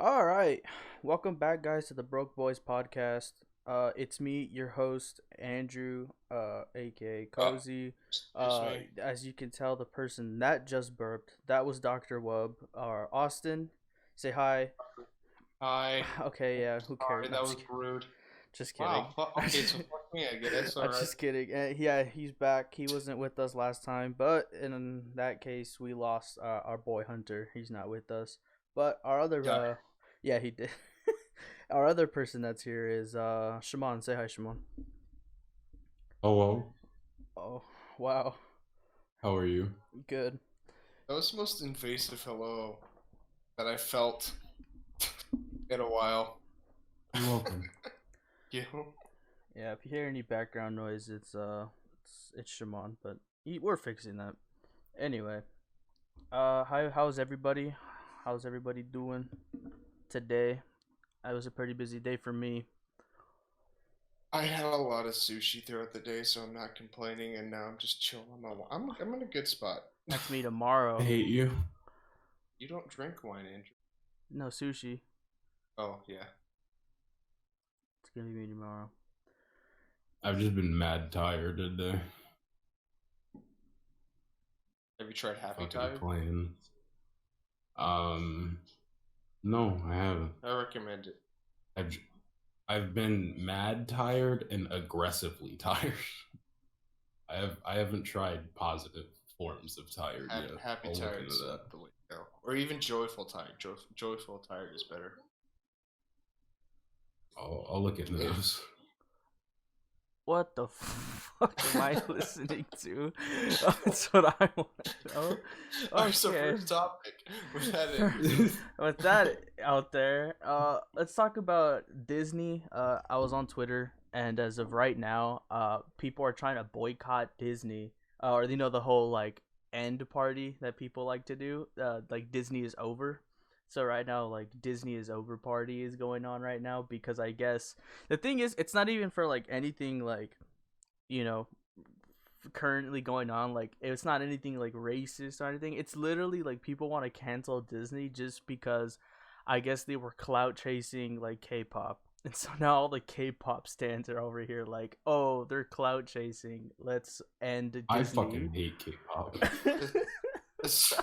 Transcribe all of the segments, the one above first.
All right, welcome back, guys, to the Broke Boys podcast. It's me, your host, Andrew, aka Oh, Cozy. excuse me. As you can tell, the person that just burped, that was Doctor Wub. Austin, say hi. Hi. Okay, yeah, who cares? Sorry, No, I'm that just was kidding. rude. Just kidding. Wow. Okay, so fuck me, I guess. All I'm right. just kidding. Yeah, he's back. He wasn't with us last time, but in that case, we lost our boy Hunter. He's not with us. But our other, Yeah. yeah, he did. Our other person that's here is Shimon. Say hi, Shimon. Hello, Oh, wow, how are you? good. That was the most invasive hello that I felt in a while. You're welcome. You? Yeah, if you hear any background noise, it's Shimon, but we're fixing that. Anyway, how's everybody? How's everybody doing today? It was a pretty busy day for me. I had a lot of sushi throughout the day, so I'm not complaining, and now I'm just chilling on my. I'm in a good spot. That's me I tomorrow. hate you. You don't drink wine, Andrew. No sushi. Oh yeah. It's gonna be me tomorrow. I've just been mad tired today. Have you tried Happy Fucking Tire? playing. No, I haven't. I recommend it. I've I've been mad tired and aggressively tired. I haven't tried positive forms of tired yet. Happy I'll look Tire into is that. the way to go, or even Joyful Tire. Joyful Tire is better. I'll look into Yeah. those. What the fuck am I listening to? That's what I want to know. Alright, so Okay. first topic. With that in. With that out there, let's talk about Disney. I was on Twitter, and as of right now, people are trying to boycott Disney, or the whole like end party that people like to do. Like Disney is over. So right now, like Disney is over party is going on right now because I guess the thing is, it's not even for like anything like you know currently going on. Like it's not anything like racist or anything. It's literally like people want to cancel Disney just because I guess they were clout chasing like K-pop. And so now all the K-pop stands are over here like, oh, they're clout chasing. Let's end Disney. I fucking hate K-pop. Is,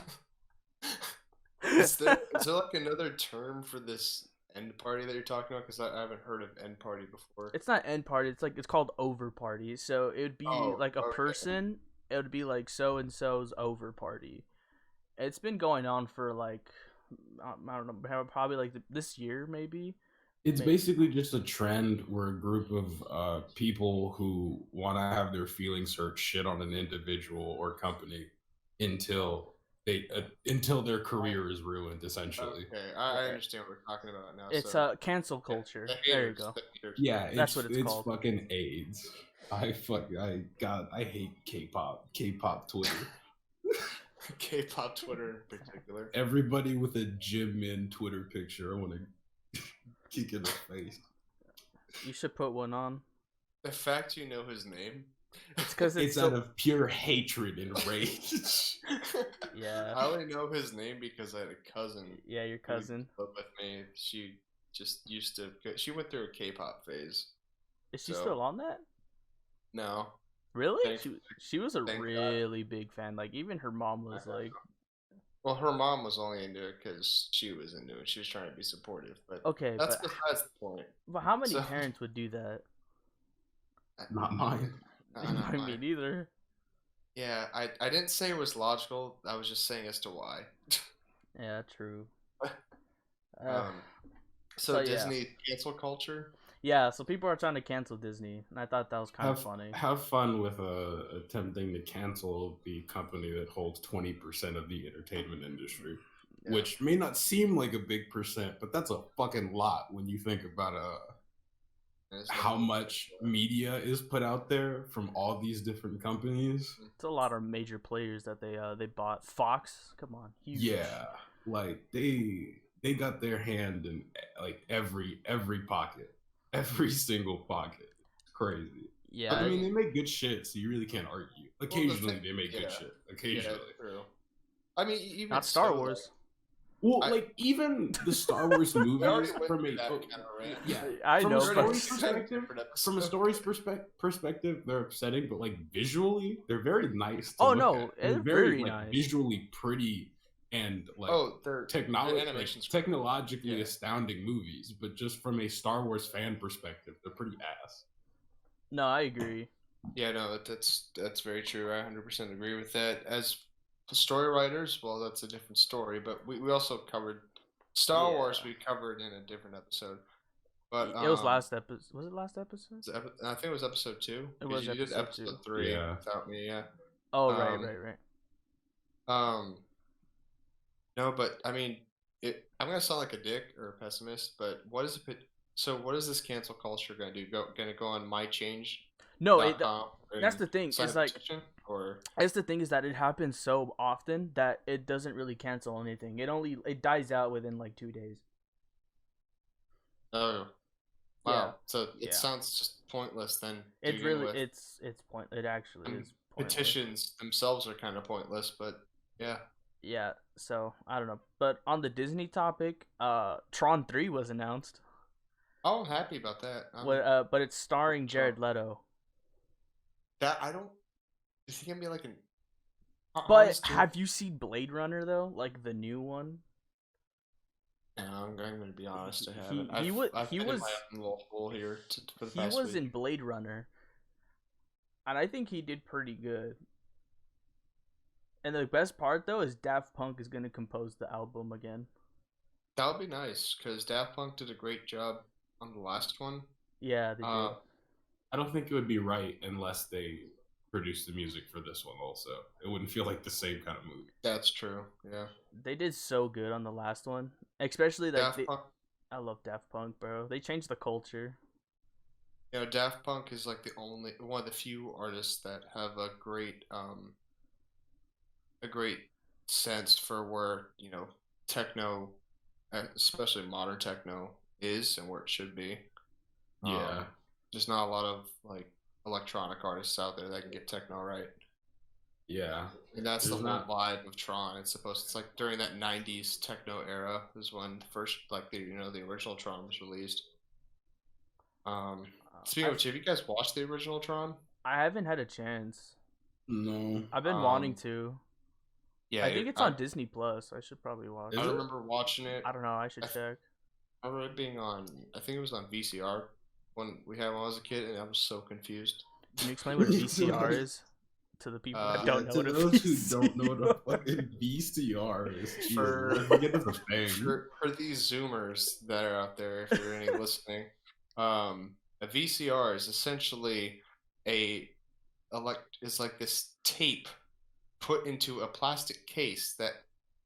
is there like another term for this end party that you're talking about? Because I haven't heard of end party before. It's not end party. It's called over party. So it would be Oh, like a okay. person. It would be like so and so's over party. It's been going on for like I don't know, probably like this year maybe. It's basically just a trend where a group of people who want to have their feelings hurt shit on an individual or company until until their career is ruined, essentially. Okay, I understand what we're talking about now. It's so cancel culture. the There you haters, go. the haters. Yeah, That's what it's it's called. fucking AIDS. I hate K-pop Twitter. K-pop Twitter in particular. Everybody with a Jimin Twitter picture, I want to kick in the face. You should put one on. The fact you know his name. It's because It's out of pure hatred and rage. Yeah. I only know his name because I had a cousin. Yeah, your cousin. Who lived with me. She just used to. She went through a K-pop phase. Is she So- still on that? No. Really? Thank- She was a thank God. really big fan. Like even her mom was like, Well, her mom was only into it because she was into it. She was trying to be supportive, but okay, that's but besides the point. how many So- parents would do that? Not mine. Not I mine. mean, either. Yeah, I didn't say it was logical. I was just saying as to why. Yeah, true. So So, yeah. Disney cancel culture. Yeah, so people are trying to cancel Disney, and I thought that was kind of Have, funny. have fun with attempting to cancel the company that holds 20% of the entertainment industry, Yeah. which may not seem like a big percent, but that's a fucking lot when you think about And it's how like- much media is put out there from all these different companies. It's a lot of major players that they bought. Fox, come on, huge. Yeah, like they got their hand in like every pocket, every single pocket. It's crazy. Yeah, But, I mean, they make good shit, so you really can't argue. Occasionally, thing- they make yeah. good shit. Yeah, Occasionally. true. I mean, even not Star so, Wars. Well, like even the Star Wars We already movies went from through a that kind of rant. yeah I from a know, but story's perspective, from a story's perspective, they're upsetting, but like visually, they're very nice to oh look no, at. They're it's very very like nice. visually pretty and like Oh, their animation's great. technologically Yeah. astounding movies. But just from a Star Wars fan perspective, they're pretty ass. No, I agree. Yeah, no, that's very true. I 100% agree with that. As story writers, well, that's a different story. But we also covered Star Wars. Yeah. We covered in a different episode. But It was last episode. Was it last episode? I think it was episode 2 It because was you did episode episode 2. 3 Yeah. without me. Yeah. Oh, right. Um, Um, no, but I mean, I'm gonna sound like a dick or a pessimist, but what is it? So what is this cancel culture gonna do? Gonna go on No, mychange.com that's and the thing. sign It's a like petition, or that's the thing is that it happens so often that it doesn't really cancel anything. It dies out within like 2 days. oh Yeah. wow, so Yeah. it sounds just pointless then to It begin really with. it's point. It actually And is pointless. petitions themselves are kind of pointless, but yeah. Yeah. So I don't know. But on the Disney topic, Tron 3 was announced. Oh, I'm happy about that. But it's starring Jared Leto. That I don't. Is he gonna be like an? But have you seen Blade Runner though? Like the new one? No, I'm going to be honest. I He- haven't. he wa- I've he been was- in my own little hole here for the He past was week. in Blade Runner, and I think he did pretty good. And the best part though is Daft Punk is gonna compose the album again. That would be nice because Daft Punk did a great job on the last one. Yeah, they did. I don't think it would be right unless they produced the music for this one also. It wouldn't feel like the same kind of movie. That's true. Yeah. They did so good on the last one, especially that. Daft Punk. I love Daft Punk, bro. They changed the culture. You know, Daft Punk is like one of the few artists that have a great sense for where techno, especially modern techno, is and where it should be. Yeah. There's not a lot of like electronic artists out there that can get techno right. Yeah. And that's There's the whole not- vibe of Tron. It's like during that '90s techno era is when the first the original Tron was released. Speaking of which, have you guys watched the original Tron? I haven't had a chance. No. I've been wanting to. Yeah, I think it's on Disney Plus. I should probably watch. Is I it? remember watching it. I don't know. I should I- check. I remember it being on. I think it was on VCR when I was a kid, and I was so confused. Can you explain what a VCR is to the people that don't know to what a those VCR who don't know what a fucking VCR is, For- Jesus, I forget that's a thing. For these Zoomers that are out there, if you're any listening, a VCR is essentially is like this tape put into a plastic case that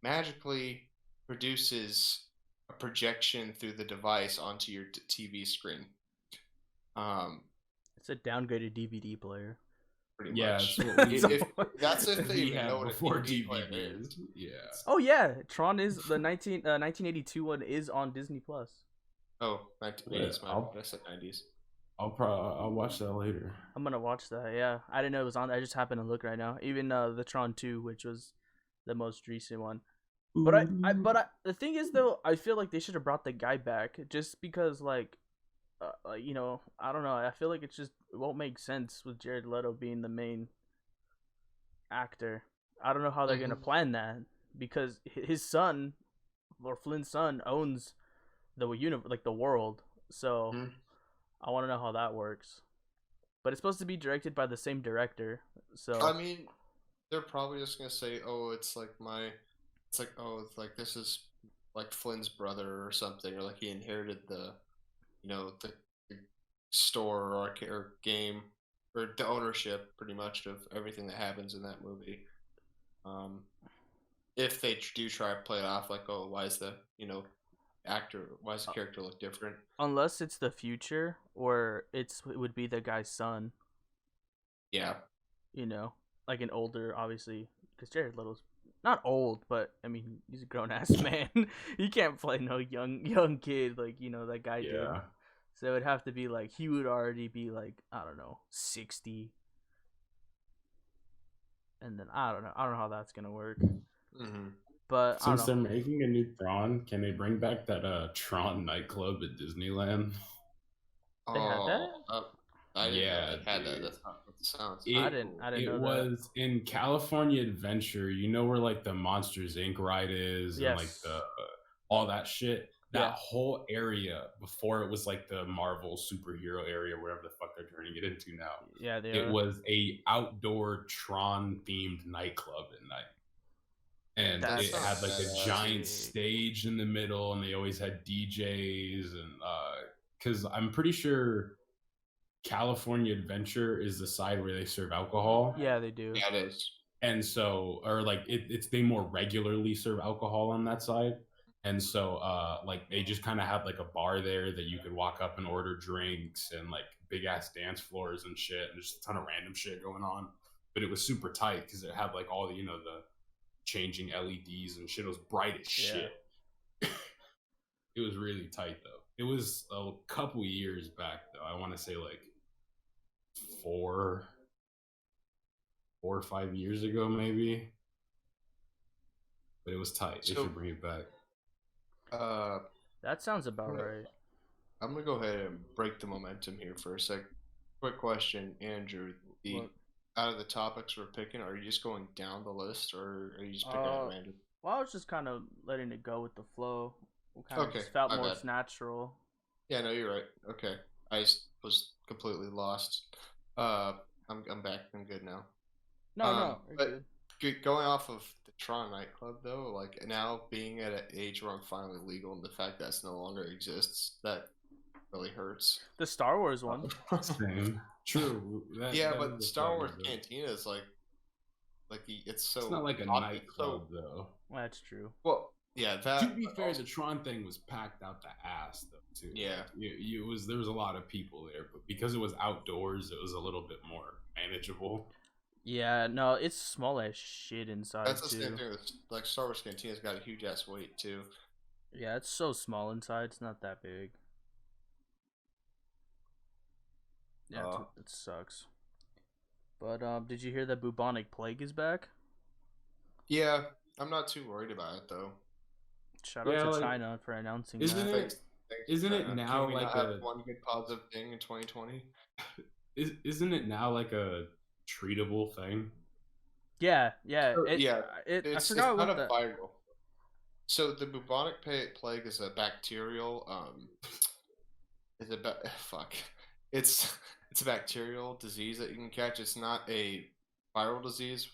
magically produces a projection through the device onto your TV screen. It's a downgraded DVD player. Pretty Yeah, much. it's what we, If that's if they we even know had what a before DVD player is. DVDs. Yeah. Oh yeah, Tron is the 1982 one is on Disney Plus. Oh, 1980s. Yeah, I said 90s. I'll watch that later. I'm gonna watch that. Yeah, I didn't know it was on. I just happened to look right now. Even the Tron 2, which was the most recent one. But the thing is though, I feel like they should have brought the guy back just because like, I don't know. I feel like it won't make sense with Jared Leto being the main actor. I don't know how they're gonna plan that because his son, or Flynn's son, owns the like the world. So I want to know how that works. But it's supposed to be directed by the same director. So I mean, they're probably just gonna say, "Oh, it's like this is like Flynn's brother or something, or like he inherited the store or game or the ownership, pretty much, of everything that happens in that movie." If they do try to play it off like, "Oh, why is the character look different?" unless it's the future or it would be the guy's son, Yeah, like an older, obviously, because Jared Leto's not old, but I mean he's a grown ass man. He can't play no young kid like that guy did. Yeah. So it'd have to be like he would already be like, I don't know, 60. And then I don't know how that's gonna work. mm-hmm. But I don't Since know. they're making a new Tron, can they bring back that Tron nightclub at Disneyland? They had that? Oh, I didn't know Yeah, they had that. dude. That sounds I pretty It didn't. cool. I didn't it know that. was in California Adventure. You know where like the Monsters Inc. ride is, and like the Yes. all that shit. That Yeah. whole area before it was like the Marvel superhero area, wherever the fuck they're turning it into now. Yeah, they It are. was a outdoor Tron themed nightclub at night, and That That's it sounds had like a badass. giant sick. stage in the middle, and they always had DJs, and because I'm pretty sure California Adventure is the side where they serve alcohol. Yeah, they do. Yeah, it is. And so, or like it's they more regularly serve alcohol on that side. And so like they just kind of had like a bar there that you could walk up and order drinks, and like big ass dance floors and shit, and just a ton of random shit going on. But it was super tight because it had like all the, you know, the changing LEDs and shit. It was bright as shit. It was really tight though. It was a couple years back though. I want to say like 4 or 5 years ago, maybe. But it was tight. They So, should bring it back. That sounds about Yeah. right. I'm gonna go ahead and break the momentum here for a sec. Quick question, Andrew. What? Out of the topics we're picking, are you just going down the list, or are you just picking at random? Well, I was just kind of letting it go with the flow. It kind of Okay, just felt my more bad. natural. Yeah, no, you're right. Okay, I just was completely lost. I'm back. I'm good now. No, you're But good. going off of the Tron nightclub though, like now being at an age where I'm finally legal, and the fact that it no longer exists, that really hurts. The Star Wars one. Same. True. Yeah, that but is a Star Wars fucking good. Cantina is like it's so It's not like a obvious, nightclub though. That's true. well, yeah, that. To be but fair, also- the Tron thing was packed out the ass though too. Yeah. It was, there was a lot of people there, but because it was outdoors, it was a little bit more manageable. Yeah, no, it's small as shit inside that's the too. same thing with like Star Wars Cantina's got a huge ass weight too. Yeah, it's so small inside. It's not that big. Yeah, it sucks. But did you hear that bubonic plague is back? Yeah, I'm not too worried about it though. Shout out Yeah, to like, China for announcing isn't that. it? Thanks, Isn't it China. now Can we like not have a? one good positive thing in 2020? Isn't it now like a treatable thing? Yeah. Yeah, I it's forgot not what a the. viral. So the bubonic plague is a bacterial. Is a fuck. It's it's a bacterial disease that you can catch. It's not a viral disease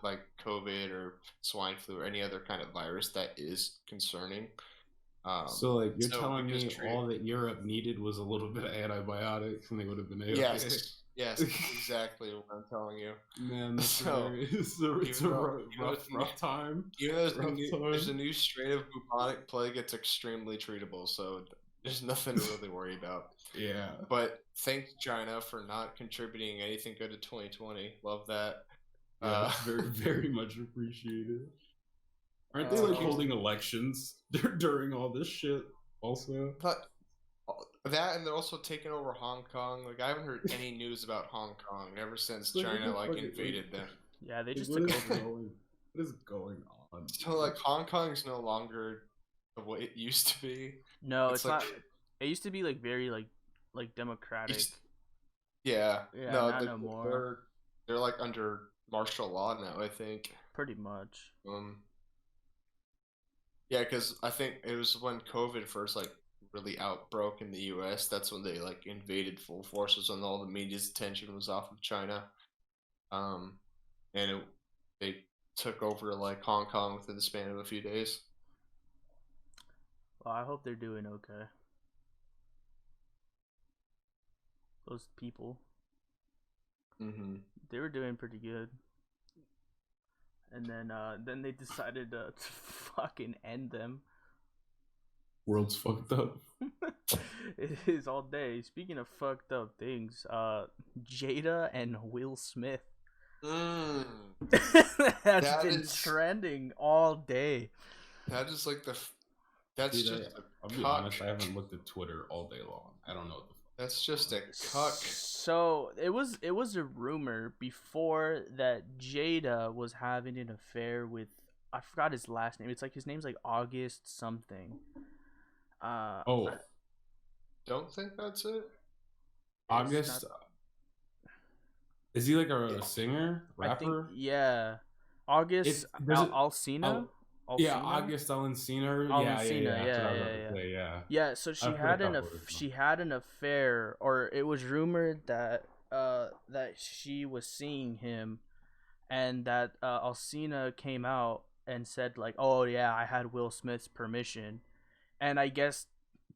like COVID or swine flu or any other kind of virus that is concerning. So like you're so telling we just me treat all that Europe needed was a little bit of antibiotics, and they would have been okay. Yes, exactly what I'm telling you. Man, that's So, it's a rough time. Even though there's a time. new strain of bubonic plague, it's extremely treatable, so there's nothing to really worry about. Yeah. But thanks China for not contributing anything good to 2020. Love that. Yeah, very, very much appreciated. Aren't they It's a like huge- holding elections during all this shit? Also, But that, and they're also taking over Hong Kong. Like I haven't heard any news about Hong Kong ever since Like, China what the fuck- invaded them. Yeah, they like, just what took is over. going? What is going on? So like Hong Kong's no longer the way it used to be. No, It's it's like- not. It used to be like very like democratic. Yeah. Yeah, No, not no more. They're like under martial law now, I think. Pretty much. Yeah, because I think it was when COVID first like really outbroke in the U.S. That's when they like invaded full forces, when all the media's attention was off of China. And they took over like Hong Kong within the span of a few days. Well, I hope they're doing okay. Those people, Mm-hmm. they were doing pretty good. And then they decided to fucking end them. World's fucked up. It is all day. Speaking of fucked up things, Jada and Will Smith. That's That been is- trending all day. That is like that's Dude, just I'll a be cuck. honest. I haven't looked at Twitter all day long. I don't know what the fuck. That's just a cuck. So it was a rumor before that Jada was having an affair with I forgot his last name. It's like his name's like August something. Oh, Don't think that's it. It's not. August. Is he like a singer, I think rapper? yeah, August It does it. Alsina. Oh, yeah, Alsina. August Alensina. Yeah, yeah, Alcina, yeah. That's what yeah, I was yeah, about to yeah, say. Yeah, yeah. So she I've heard a had couple of his songs. she had an affair, or it was rumored that that she was seeing him, and that Alcina came out and said like, "Oh yeah, I had Will Smith's permission," and I guess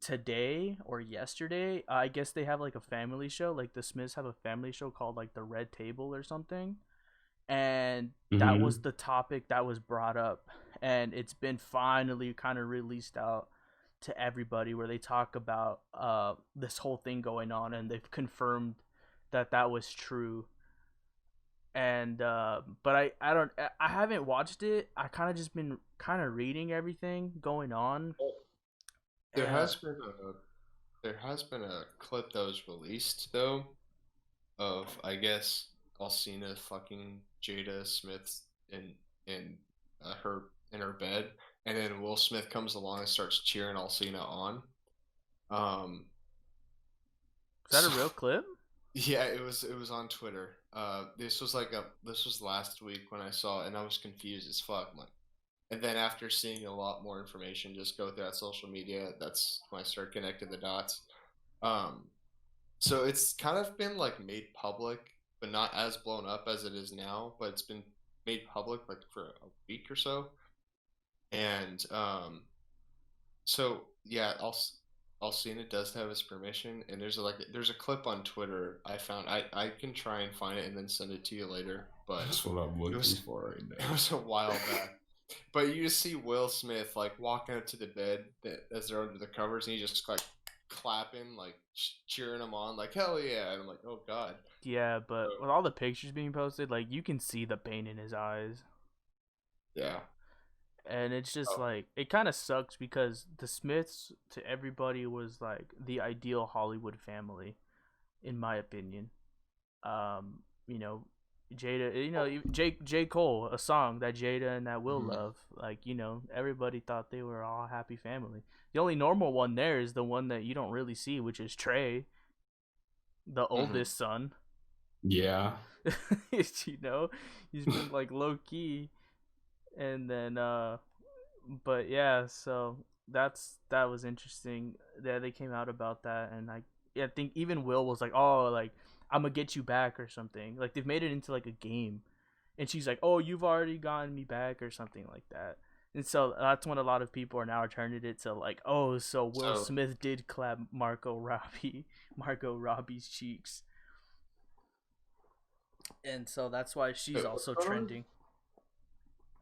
today or yesterday, I guess they have like a family show, like the Smiths have a family show called like the Red Table or something, and that was Mm-hmm. the topic that was brought up, and it's been finally kind of released out to everybody where they talk about this whole thing going on, and they've confirmed that that was true. And but I haven't watched it. I kind of just been kind of reading everything going on. There uh has been a there has been a clip that was released though of I guess Alcina fucking Jada Smith in her in her bed, and then Will Smith comes along and starts cheering Alcina on. Um, is that a so real clip? yeah, it was on Twitter. This was last week when I saw it, and I was confused as fuck. I'm like, and then after seeing a lot more information, just go through that social media, that's when I started connecting the dots. Um, so it's kind of been like made public, but not as blown up as it is now. But it's been made public like for a week or so, and so yeah, Alcina does have his permission, and there's a clip on Twitter I found. I can try and find it and then send it to you later, but That's what I'm it looking was for right it now. was a while back. But you just see Will Smith like walking up to the bed as they're under the covers, and he just like clapping, like cheering them on, like hell yeah! And I'm like, oh god. Yeah, So, but with all the pictures being posted, like you can see the pain in his eyes. yeah. And it's just Oh, like it kind of sucks because the Smiths to everybody was like the ideal Hollywood family, in my opinion. You know, Jada, J Cole, a song that Jada and that Will mhm, love. Like everybody thought they were all happy family. The only normal one there is the one that you don't really see, which is Trey, the mhm. oldest son. Yeah, you know, he's been like low key, and then but yeah, so that was interesting. Yeah, they came out about that, and I think even Will was like, "Oh, like I'm gonna get you back" or something. Like they've made it into like a game, and she's like, "Oh, you've already gotten me back" or something like that. And so that's when a lot of people are now turning it to like, "Oh, so Will So, Smith did clap Margot Robbie, Margot Robbie's cheeks," and so that's why she's wait, what's also going on? trending.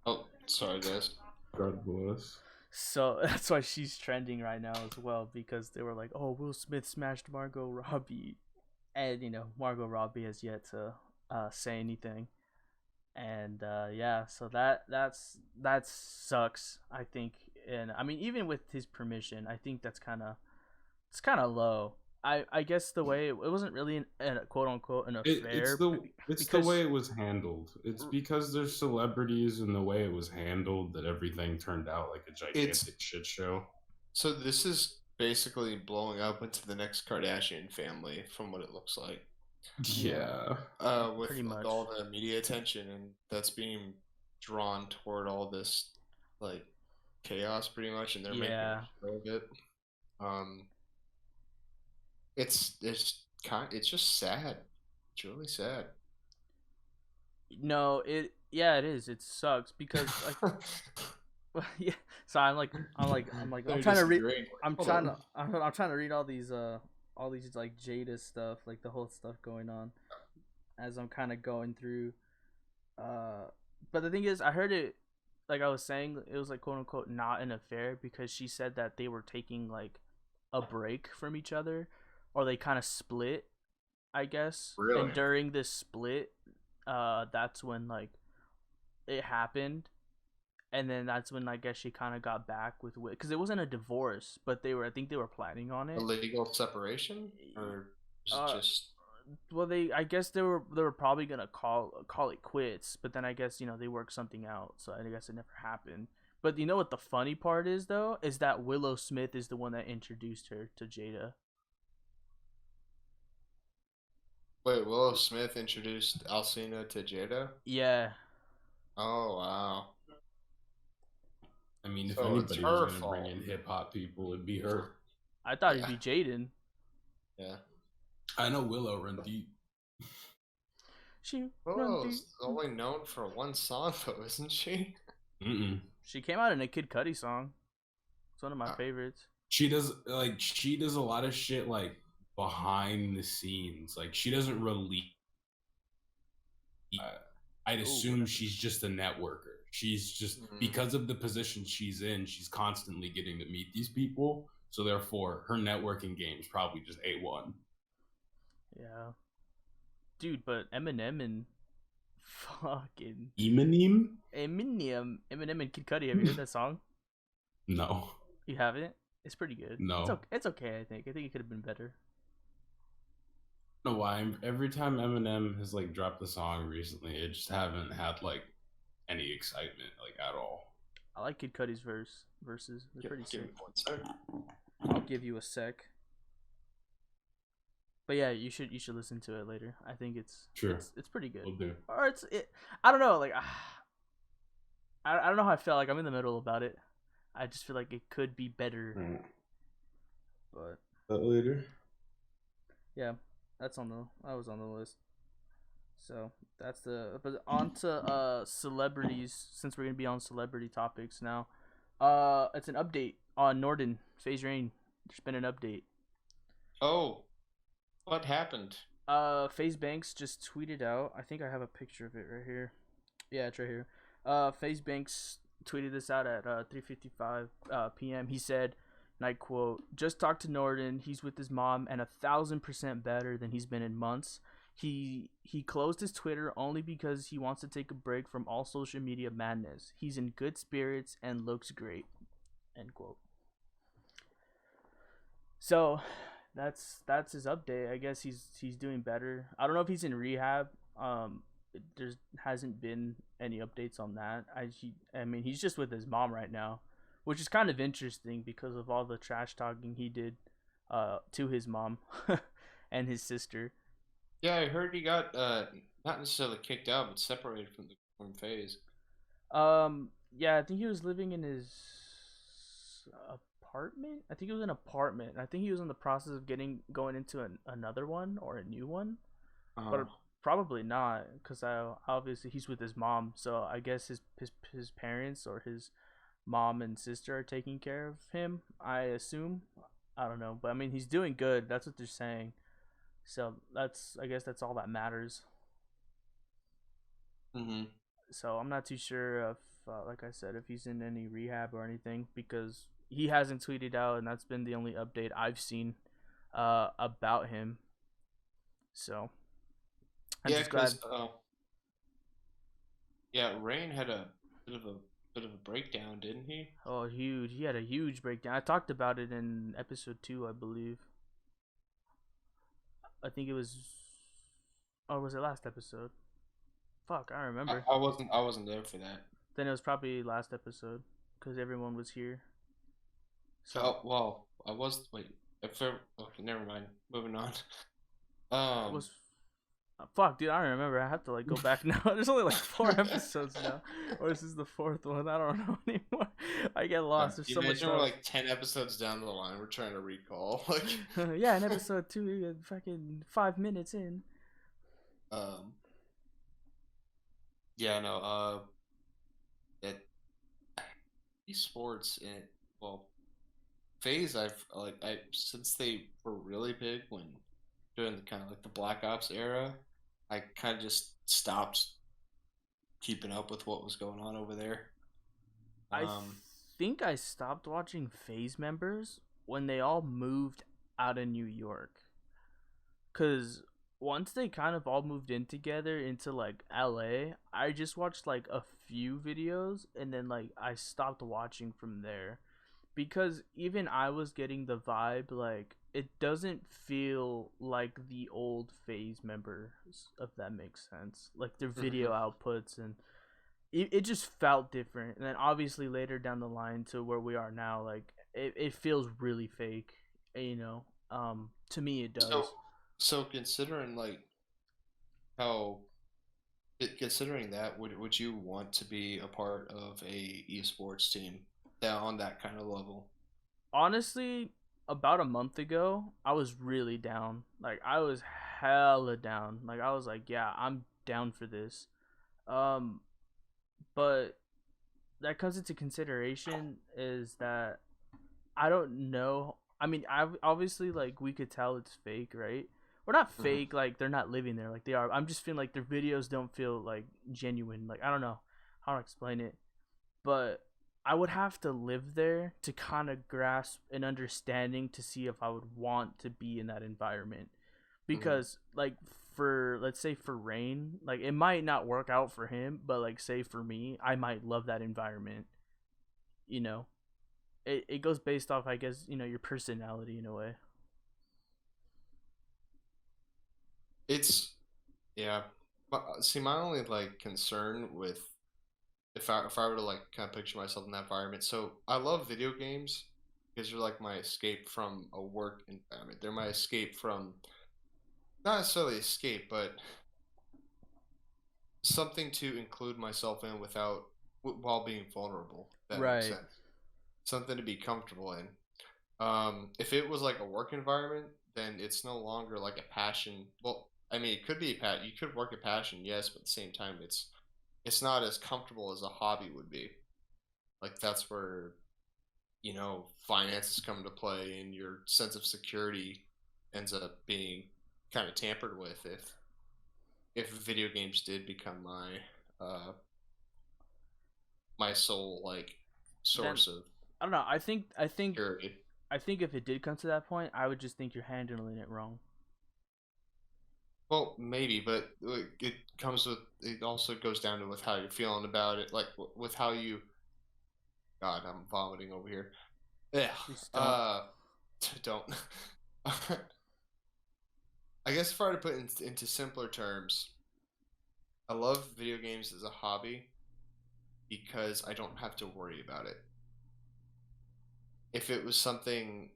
Oh, sorry guys. God bless. So that's why she's trending right now as well, because they were like, "Oh, Will Smith smashed Margot Robbie," and Margot Robbie has yet to say anything, and yeah, so that sucks. I think, and I mean, even with his permission, I think it's kind of low. I guess the way it wasn't really an quote unquote an affair It's the way because it was handled. It's because they're celebrities and the way it was handled that everything turned out like a It's gigantic shit show. so this is basically blowing up into the next Kardashian family, from what it looks like. yeah, Yeah. pretty With much. all the media attention and that's being drawn toward all this like chaos, pretty much, and they're making a Yeah, show of it. Um, it's just sad. It's really sad. no, it is. It sucks because like yeah. So I'm They're trying to read. disagreeing. I'm Hold trying on. to I'm trying to read all these like Jada stuff, like the whole stuff going on as I'm kind of going through. Uh, but the thing is, I heard it like I was saying, it was like quote unquote not an affair because she said that they were taking like a break from each other, or they kind of split, I guess. And Really? during this split, that's when like it happened, and then that's when I guess she kind of got back with because it wasn't a divorce, but I think they were planning on A it. legal separation, or is it Uh, just? Well, I guess they were probably gonna call it quits, but then I guess they worked something out, so I guess it never happened. But you know what the funny part is though, is that Willow Smith is the one that introduced her to Jada. Wait, Willow Smith introduced Alcina to Jada? Yeah, Oh wow. I mean, if So it's anybody was her gonna bring fault. in hip hop people, it'd be her. I thought it'd Yeah. be Jaden. Yeah. I know Willow run deep. She run deep. Willow's only known for one song though, isn't she? Mm-mm. She came out in a Kid Cudi song. It's one of my Uh, favorites. She does a lot of shit like behind the scenes. Like she doesn't release. I'd assume she's just a networker. She's just because of the position she's in, she's constantly getting to meet these people. So therefore, her networking game is probably just A1. Yeah, dude, but Eminem and fucking Eminem? Eminem and Kid Cudi. Have you heard that song? No, You haven't? It's pretty good. no. It's okay. I think it could have been better. Know why? Every time Eminem has like dropped a song recently, it just haven't had like any excitement like at all. I like Kid Cudi's verses. They're pretty Give me sick. 1 sec. I'll give you a sec. But yeah, you should listen to it later. I think Sure. it's pretty good. We'll do. Or I don't know, like I don't know how I feel. Like I'm in the middle about it. I just feel like it could be better. Right. But That later. yeah, that was on the list. So but on to celebrities, since we're gonna be on celebrity topics now. It's an update on Norden Phase Rain. There's been an update. Oh, what happened? FaZe Banks just tweeted out. I think I have a picture of it right here. Yeah, it's right here. FaZe Banks tweeted this out at 3:55 p.m. He said, and I quote, "Just talked to Norden. He's with his mom and 1,000% better than he's been in months. He closed his Twitter only because he wants to take a break from all social media madness. He's in good spirits and looks great." End quote. So that's his update. I guess he's doing better. I don't know if he's in rehab. There hasn't been any updates on that. I mean he's just with his mom right now, which is kind of interesting because of all the trash talking he did to his mom and his sister. Yeah, I heard he got not necessarily kicked out, but separated from Phase. Yeah, I think he was living in his apartment. I think it was an apartment. I think he was in the process of going into another one or a new one, but probably not because obviously he's with his mom. So I guess his parents or his mom and sister are taking care of him. I assume. I don't know, but I mean he's doing good. That's what they're saying. So I guess that's all that matters. Mm-hmm. So I'm not too sure if, like I said, if he's in any rehab or anything because he hasn't tweeted out, and that's been the only update I've seen about him. So I'm Yeah, just glad. because yeah, Rain had a bit of a breakdown, didn't he? Oh, huge! He had a huge breakdown. I talked about it in episode 2, I believe. I think it was, or was it last episode? Fuck, I don't remember. I wasn't there for that. Then it was probably last episode because everyone was here. So well, I was wait. Okay, never mind. Moving on. It was fuck, dude. I don't remember. I have to like go back now. There's only like 4 episodes now, or this is the 4th one. I don't know anymore. I get lost. There's so much stuff. We're like 10 episodes down the line. We're trying to recall. Like yeah, in episode 2, fucking 5 minutes in. Yeah, no. It esports and well, Phase. I since they were really big when during the kind of like the Black Ops era, I kind of just stopped keeping up with what was going on over there. I think I stopped watching FaZe members when they all moved out of New York. Cause once they kind of all moved in together into like LA, I just watched like a few videos and then like I stopped watching from there. Because even I was getting the vibe like it doesn't feel like the old phase members, if that makes sense. Like their video Hmm. outputs, and it just felt different. And then obviously later down the line to where we are now, like it feels really fake, you know. To me it So, does. so considering like how, considering that, would you want to be a part of a esports team that on that kind of level? Honestly, about a month ago, I was really down. Like I was hella down. Like I was like, yeah, I'm down for this. Um, but that comes into consideration is that I don't know. I mean, I obviously like we could tell it's fake, right? Or not Hmm. fake, like they're not living there, like they are. I'm just feeling like their videos don't feel like genuine. Like I don't know how to explain it, but I would have to live there to kind of grasp an understanding to see if I would want to be in that environment. Hmm. Because like for let's say for Rain, like it might not work out for him, but like say for me, I might love that environment. You know, it goes based off, I guess, your personality in a way. It's yeah. But see, my only like concern with, if I were to like kind of picture myself in that environment. So I love video games because they're like my escape from a work environment. They're my escape from, not necessarily escape, but something to include myself in without, while being vulnerable. If that makes Right. sense. Something to be comfortable in. If it was like a work environment, then it's no longer like a passion. Well, I mean, it could be a you could work a passion, yes, but at the same time, it's not as comfortable as a hobby would be. Like that's where, finances come into play, and your sense of security ends up being kind of tampered with if video games did become uh my sole like Then source of I don't know. security. I think if it did come to that point, I would just think you're handling it wrong. Well, maybe, but it comes with, it also goes down to with how you're feeling about it, like with how you. God, I'm vomiting over here. Yeah. Please don't. Uh, don't. I guess if I were to put it into simpler terms, I love video games as a hobby because I don't have to worry about it. If it was something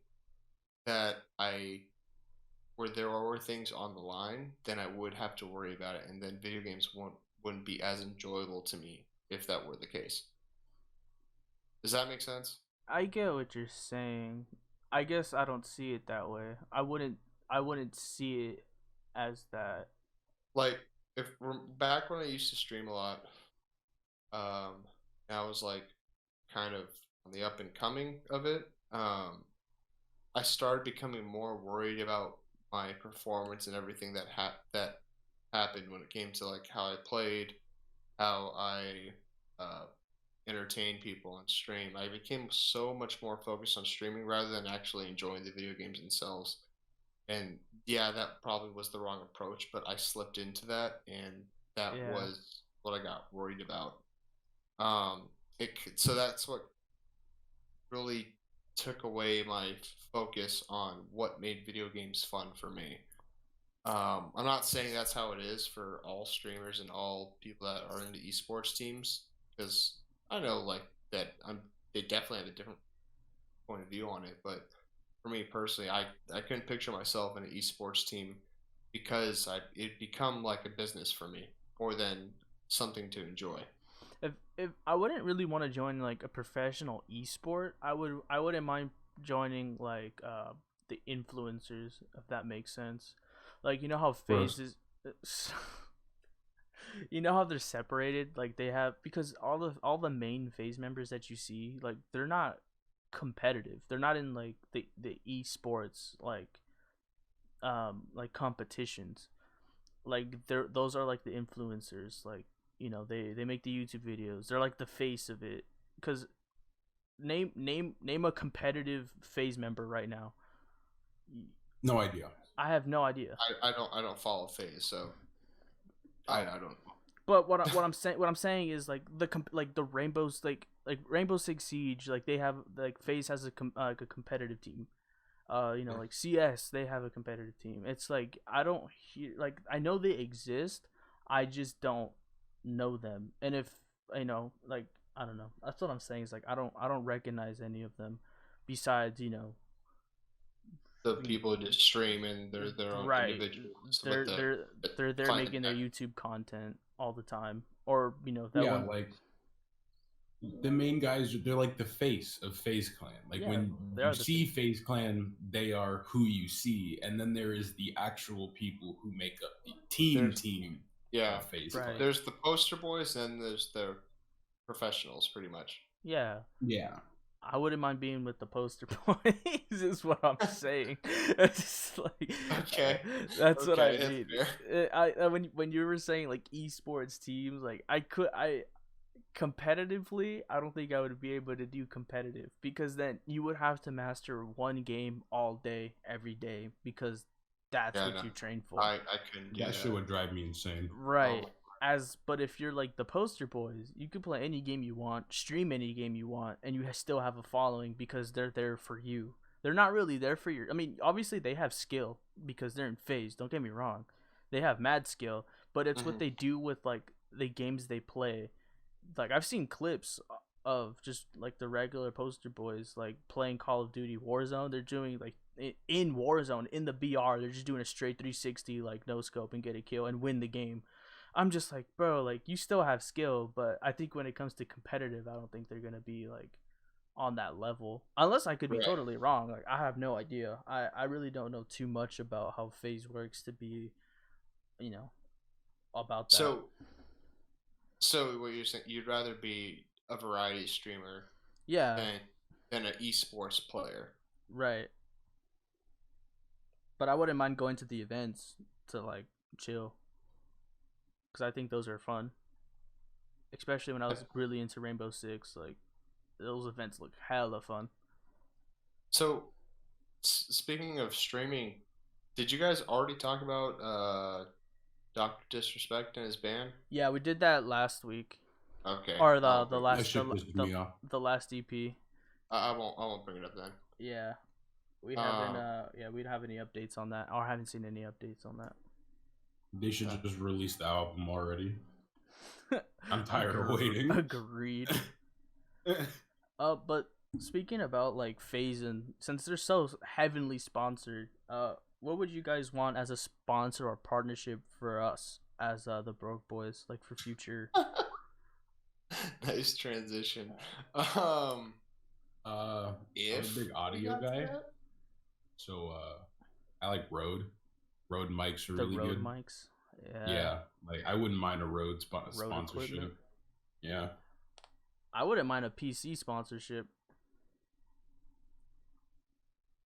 that I, where there were things on the line, then I would have to worry about it, and then video games wouldn't be as enjoyable to me if that were the case. Does that make sense? I get what you're saying. I guess I don't see it that way. I wouldn't see it as that. Like, if back when I used to stream a lot, and I was like kind of on the up and coming of it, I started becoming more worried about my performance and everything that happened when it came to like how I played, how I uh, entertained people on stream. I became so much more focused on streaming rather than actually enjoying the video games themselves. And yeah, that probably was the wrong approach, but I slipped into that, and that Yeah. was what I got worried about. Um, so that's what really took away my focus on what made video games fun for me. I'm not saying that's how it is for all streamers and all people that are into esports teams, because I know like that they definitely have a different point of view on it. But for me personally, I couldn't picture myself in an esports team because it become like a business for me more than something to enjoy. If I wouldn't really want to join like a professional esport, I wouldn't mind joining like the influencers, if that makes sense. Like you know how Gross. FaZe is you know how they're separated, like they have, because all the main phase members that you see, like they're not competitive, they're not in like the esports like competitions, like they're those are like the influencers, like they make the YouTube videos, they're like the face of it. Because name a competitive phase member right now. No idea. I have no idea. I don't follow phase, so Oh, I don't know. but what I'm saying is like like the rainbows, like Rainbow Six Siege, like they have like FaZe has like a competitive team. Like CS, they have a competitive team. It's like I don't hear like I know they exist, I just don't know them. And if like I don't know. That's what I'm saying. Is like I don't recognize any of them, besides The people who just stream and they're their own right. individuals with They're they're the they're there clan making their tag. YouTube content all the time, or that Yeah, one. like the main guys, they're like the face of FaZe Clan. Like Yeah, when they you are the see face. FaZe Clan, they are who you see, and then there is the actual people who make up the There's team yeah, of FaZe Right. Clan. there's the poster boys and there's the professionals, pretty much. Yeah, Yeah, I wouldn't mind being with the poster boys. Is what I'm saying. It's just like Okay, that's what I okay, that's mean. fair. When you were saying like esports teams, like I competitively, I don't think I would be able to do competitive, because then you would have to master one game all day, every day, because that's Yeah, what no, you train for. I couldn't do that shit that. would drive me insane. Oh Right. my, But if you're like the poster boys, you can play any game you want, stream any game you want, and you still have a following because they're there for you. They're not really there for your. I mean, obviously they have skill because they're in phase. Don't get me wrong, they have mad skill, but it's what mhm. they do with like the games they play. Like I've seen clips of just like the regular poster boys like playing Call of Duty Warzone. They're doing like in Warzone in the BR. They're just doing a straight 360 like no scope and get a kill and win the game. I'm just like, bro, like you still have skill, but I think when it comes to competitive, I don't think they're gonna be like on that level. Unless I could be Right. totally wrong. Like I have no idea. I really don't know too much about how phase works to be, you know, about that. So, so what you're saying, you'd rather be a variety streamer Yeah, than an esports player. right. But I wouldn't mind going to the events to like chill, because I think those are fun. Especially when I was really into Rainbow Six, like those events look hella fun. So, speaking of streaming, did you guys already talk about Doctor Disrespect and his band? Yeah, we did that last week, Okay, or I won't bring it up. That shit pisses me off. the last EP. I won't bring it up then. Yeah, we haven't. Um, We don't have any updates on that, or I haven't seen any updates on that. They should uh, just release the album already. I'm tired of waiting. Agreed. But speaking about like phase, and since they're so heavily sponsored, what would you guys want as a sponsor or partnership for us as the Broke Boys, like for future? nice transition. Um, I'm a if big we audio got to guy, that? so I like Rode. Rode mics are The really Rode good. mics. Yeah, like I wouldn't mind a Rode Rode sponsorship. equipment. Yeah, I wouldn't mind a PC sponsorship.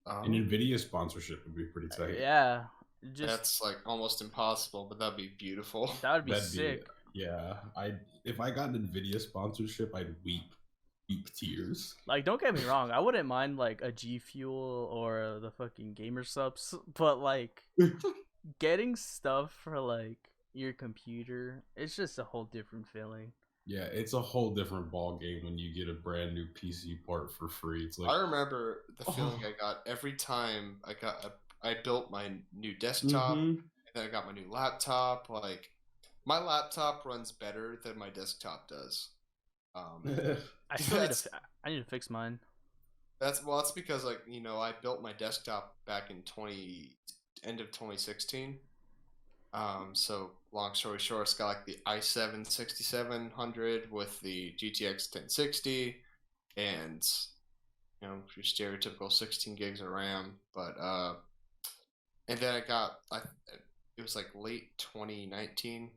an Nvidia sponsorship would be pretty tight. Yeah, just That's like almost impossible, but that'd be beautiful. that would be That'd sick. be yeah. I if I got an Nvidia sponsorship, I'd weep tears. Like, don't get me wrong, I wouldn't mind like a G Fuel or the fucking Gamer Subs, but like getting stuff for like your computer, it's just a whole different feeling. Yeah, it's a whole different ball game when you get a brand new PC part for free. It's like I remember the feeling oh. I got every time I built my new desktop, Mhm. and then I got my new laptop. Like my laptop runs better than my desktop does. I still need That's to. I need to fix mine. that's because like I built my desktop back in end of 2016. So long story short, it's got like the i7 6700 with the GTX 1060 and your stereotypical 16 gigs of RAM. But and then it was like late 2019.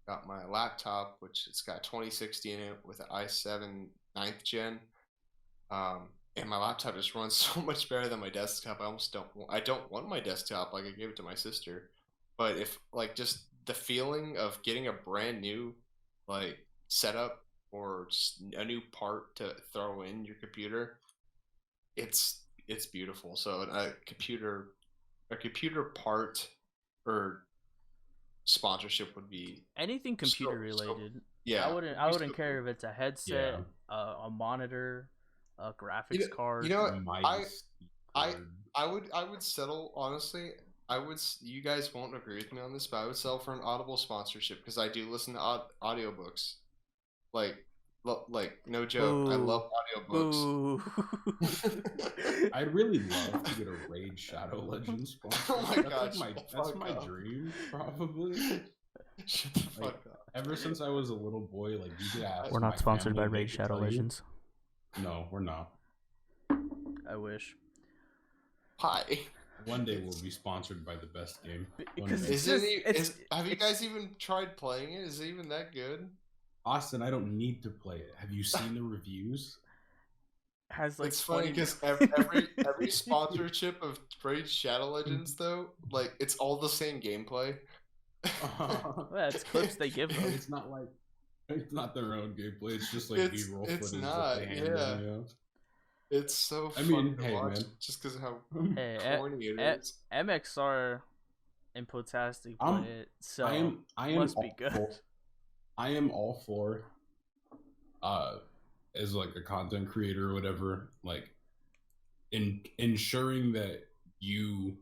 Got my laptop, which it's got 2060 in it with an i7 ninth gen. And my laptop just runs so much better than my desktop. I don't want my desktop. Like I gave it to my sister, but if like just the feeling of getting a brand new like setup or just a new part to throw in your computer, it's beautiful. So a computer part or sponsorship would be Anything computer so related. yeah. I wouldn't care if it's a headset, Yeah. a monitor, a You graphics know, card. you know what? Mice. awkward. I would settle, honestly. You guys won't agree with me on this, but I would settle for an Audible sponsorship because I do listen to audiobooks. Like, like no joke, I love audiobooks. Boo. I'd really love to get a Raid Shadow Legends sponsor. Oh my that's god, like that's my dream, probably. Shut the fuck up. Ever since I was a little boy, like you could ask. We're not my sponsored by family, Raid they could Shadow tell you. Legends. No, we're not. I wish. Hi. One day we'll be sponsored by the best game. Because Have you guys even tried playing it? Is it even that good? Austin, I don't need to play it. Have you seen the reviews? Has like it's funny because every sponsorship of Raid Shadow Legends though, like it's all the same gameplay. Well, it's clips they give them. It's not like it's not their own gameplay. It's just like B-roll footage. It's not. Yeah. It's so fun to watch just because of how corny it is. MXR and Potastic play it, so I am must be good. I am all for as like a content creator or whatever, like ensuring that you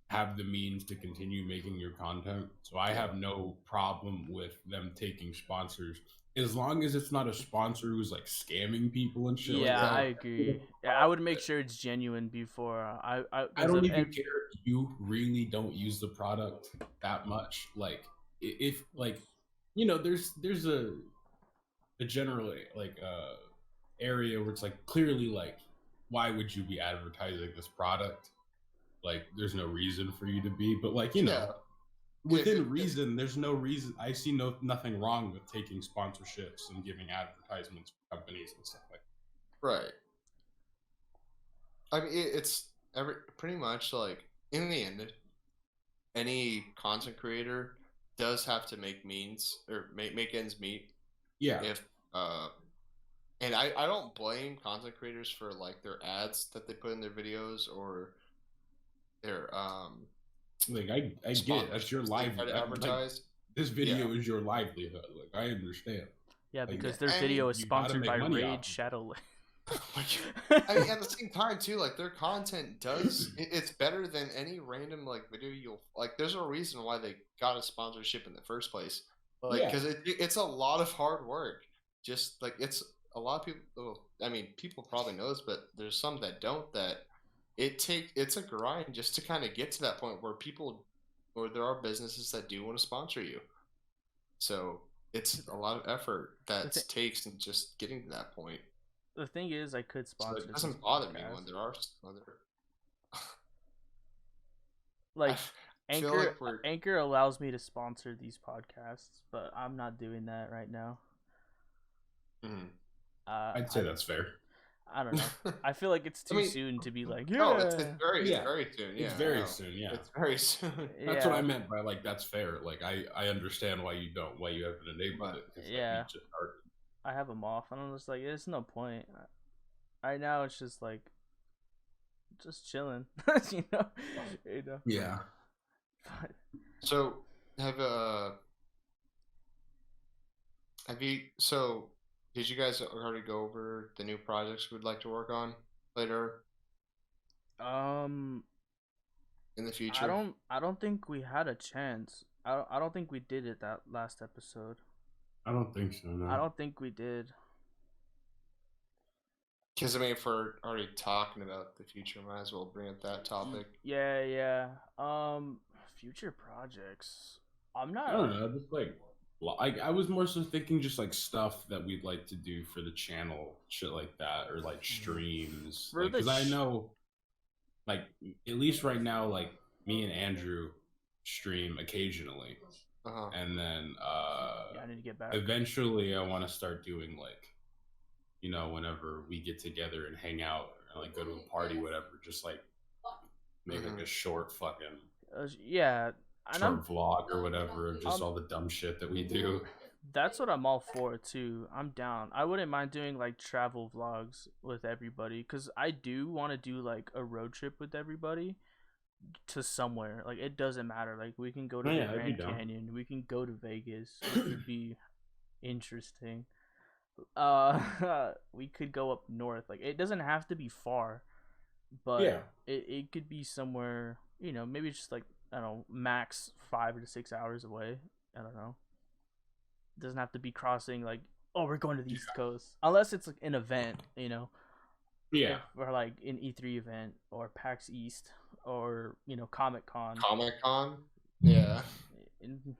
have the means to continue making your content. So I have no problem with them taking sponsors as long as it's not a sponsor who's like scamming people and shit. Yeah, like that. I agree. Yeah, I would make sure it's genuine before I don't even care if you really don't use the product that much. Like if like there's a generally like area where it's like clearly like why would you be advertising this product? Like there's no reason for you to be, but like within reason, there's no reason. I see nothing wrong with taking sponsorships and giving advertisements for companies and stuff like that. Right. I mean, it's pretty much like in the end, any content creator does have to make means or make ends meet. Yeah. If and I don't blame content creators for like their ads that they put in their videos or their like I get it. That's your livelihood. Advertise. This video is your livelihood. Like I understand. Yeah, because their video is sponsored by Raid Shadow. I mean, at the same time too, like their content it's better than any random like video you'll like. There's a reason why they got a sponsorship in the first place, like because it's a lot of hard work. Just like it's a lot of people. I mean, people probably know this, but there's some that don't. That it's a grind just to kind of get to that point where there are businesses that do want to sponsor you. So it's a lot of effort that takes in just getting to that point. The thing is, I could sponsor. So it doesn't bother me when there are other. Like Anchor allows me to sponsor these podcasts, but I'm not doing that right now. Mm. I'd say that's fair. I don't know. I feel like it's too soon to be like, yeah. No, it's very soon. Yeah, it's very soon. Yeah, it's very soon. That's what I meant by like that's fair. Like I understand why you haven't enabled it. Yeah, I have them off, and I'm just like, there's no point. Right now, it's just like, just chilling, you know. Yeah. So have you? So did you guys already go over the new projects we'd like to work on later? In the future, I don't think we had a chance. I don't think we did it that last episode. I don't think so. No. I don't think we did. Because I mean, if we're already talking about the future, might as well bring up that topic. Yeah. Future projects. I don't know. Just like I was more so thinking just like stuff that we'd like to do for the channel, shit like that, or like streams. Because I know, like at least right now, like me and Andrew stream occasionally, and then I need to get back. Eventually, I want to start doing like, whenever we get together and hang out, or like go to a party, whatever, just like make like a short fucking short vlog or whatever of just all the dumb shit that we do. That's what I'm all for too. I'm down. I wouldn't mind doing like travel vlogs with everybody because I do want to do like a road trip with everybody to somewhere. Like it doesn't matter. Like we can go to the Grand Canyon. We can go to Vegas. It would be interesting. We could go up north. Like it doesn't have to be far. but Yeah. it could be somewhere, maybe just like, I don't know, max 5 to 6 hours away. I don't know. It doesn't have to be crossing like, oh, we're going to the East Coast, unless it's like an event, Yeah. if or like an E3 event or PAX East or Comic Con. Comic Con, yeah. In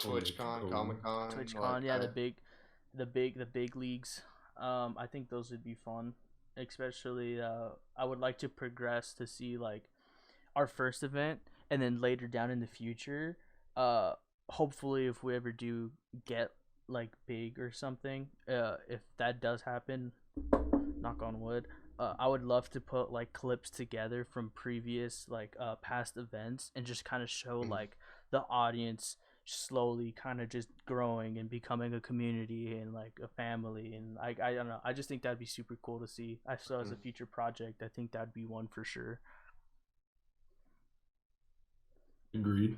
Twitch Comic Con, Con. Comic Con, like TwitchCon, yeah, the big leagues. I think those would be fun. Especially, I would like to progress to see like our first event, and then later down in the future, uh, hopefully if we ever do get like big or something, if that does happen, knock on wood. I would love to put like clips together from previous like past events and just kind of show mm, like the audience slowly kind of just growing and becoming a community and like a family, and I don't know, I just think that'd be super cool to see. I saw as a mm. future project, I think that'd be one for sure. Agreed.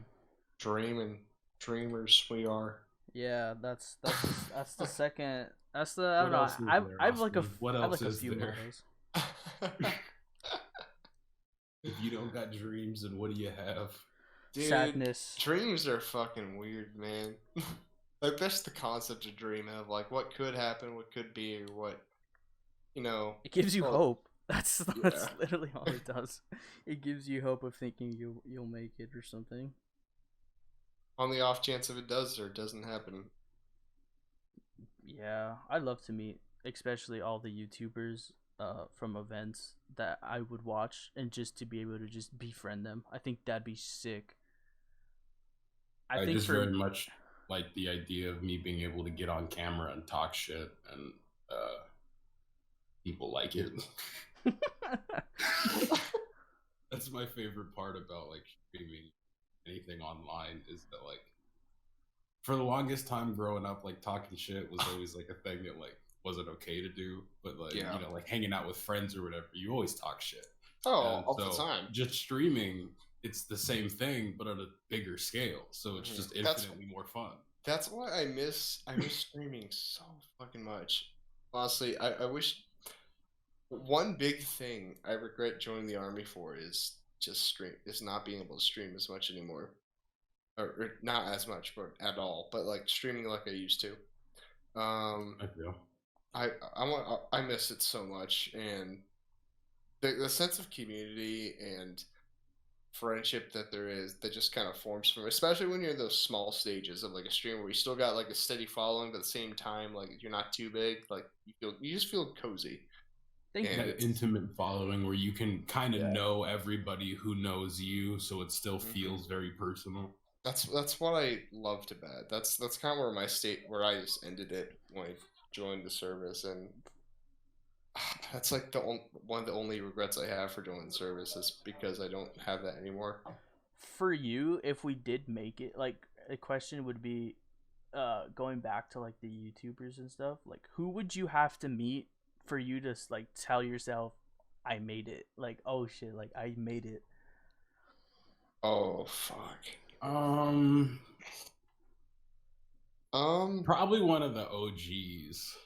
Dreamers we are. Yeah, that's the second. That's the I don't What know. else is there, I've like Austin? What I have else like a is few more there? of those. If you don't got dreams, then what do you have? Dude, Sadness. dreams are fucking weird, man. Like that's the concept of dream of like what could happen, what could be, or what you know. It gives you Well, hope. That's yeah. that's literally all it does. It gives you hope of thinking you'll make it or something. On the off chance if it does or doesn't happen. Yeah, I'd love to meet, especially all the YouTubers from events that I would watch, and just to be able to just befriend them. I think that'd be sick. I I think just for very much like the idea of me being able to get on camera and talk shit, and people like it. That's my favorite part about like streaming anything online, is that like for the longest time growing up, like talking shit was always like a thing that like wasn't okay to do. But like, Yeah. like hanging out with friends or whatever, you always talk shit. Oh, And all the so time. just streaming, it's the same thing but on a bigger scale. So it's just That's infinitely more fun. that's why I miss streaming so fucking much. Honestly, I wish one big thing I regret joining the army for is not being able to stream as much anymore. Or not as much, but at all. But like streaming like I used to. Um, I feel. I miss it so much, and the sense of community and friendship that there is that just kind of forms from, especially when you're in those small stages of like a stream where you still got like a steady following, but at the same time like you're not too big, like you just feel cozy. thank And you. That intimate following where you can kind of Yeah. know everybody who knows you, so it still Mhm. feels very personal. That's what I loved about it. That's kind of where I just ended it when I joined the service, and that's like one of the only regrets I have for joining the service is because I don't have that anymore. For you, if we did make it, like, a question would be, going back to like the YouTubers and stuff, like, who would you have to meet for you to like tell yourself, I made it? Like, oh shit, like I made it. Oh fuck. Um, Um. Probably one of the OGs,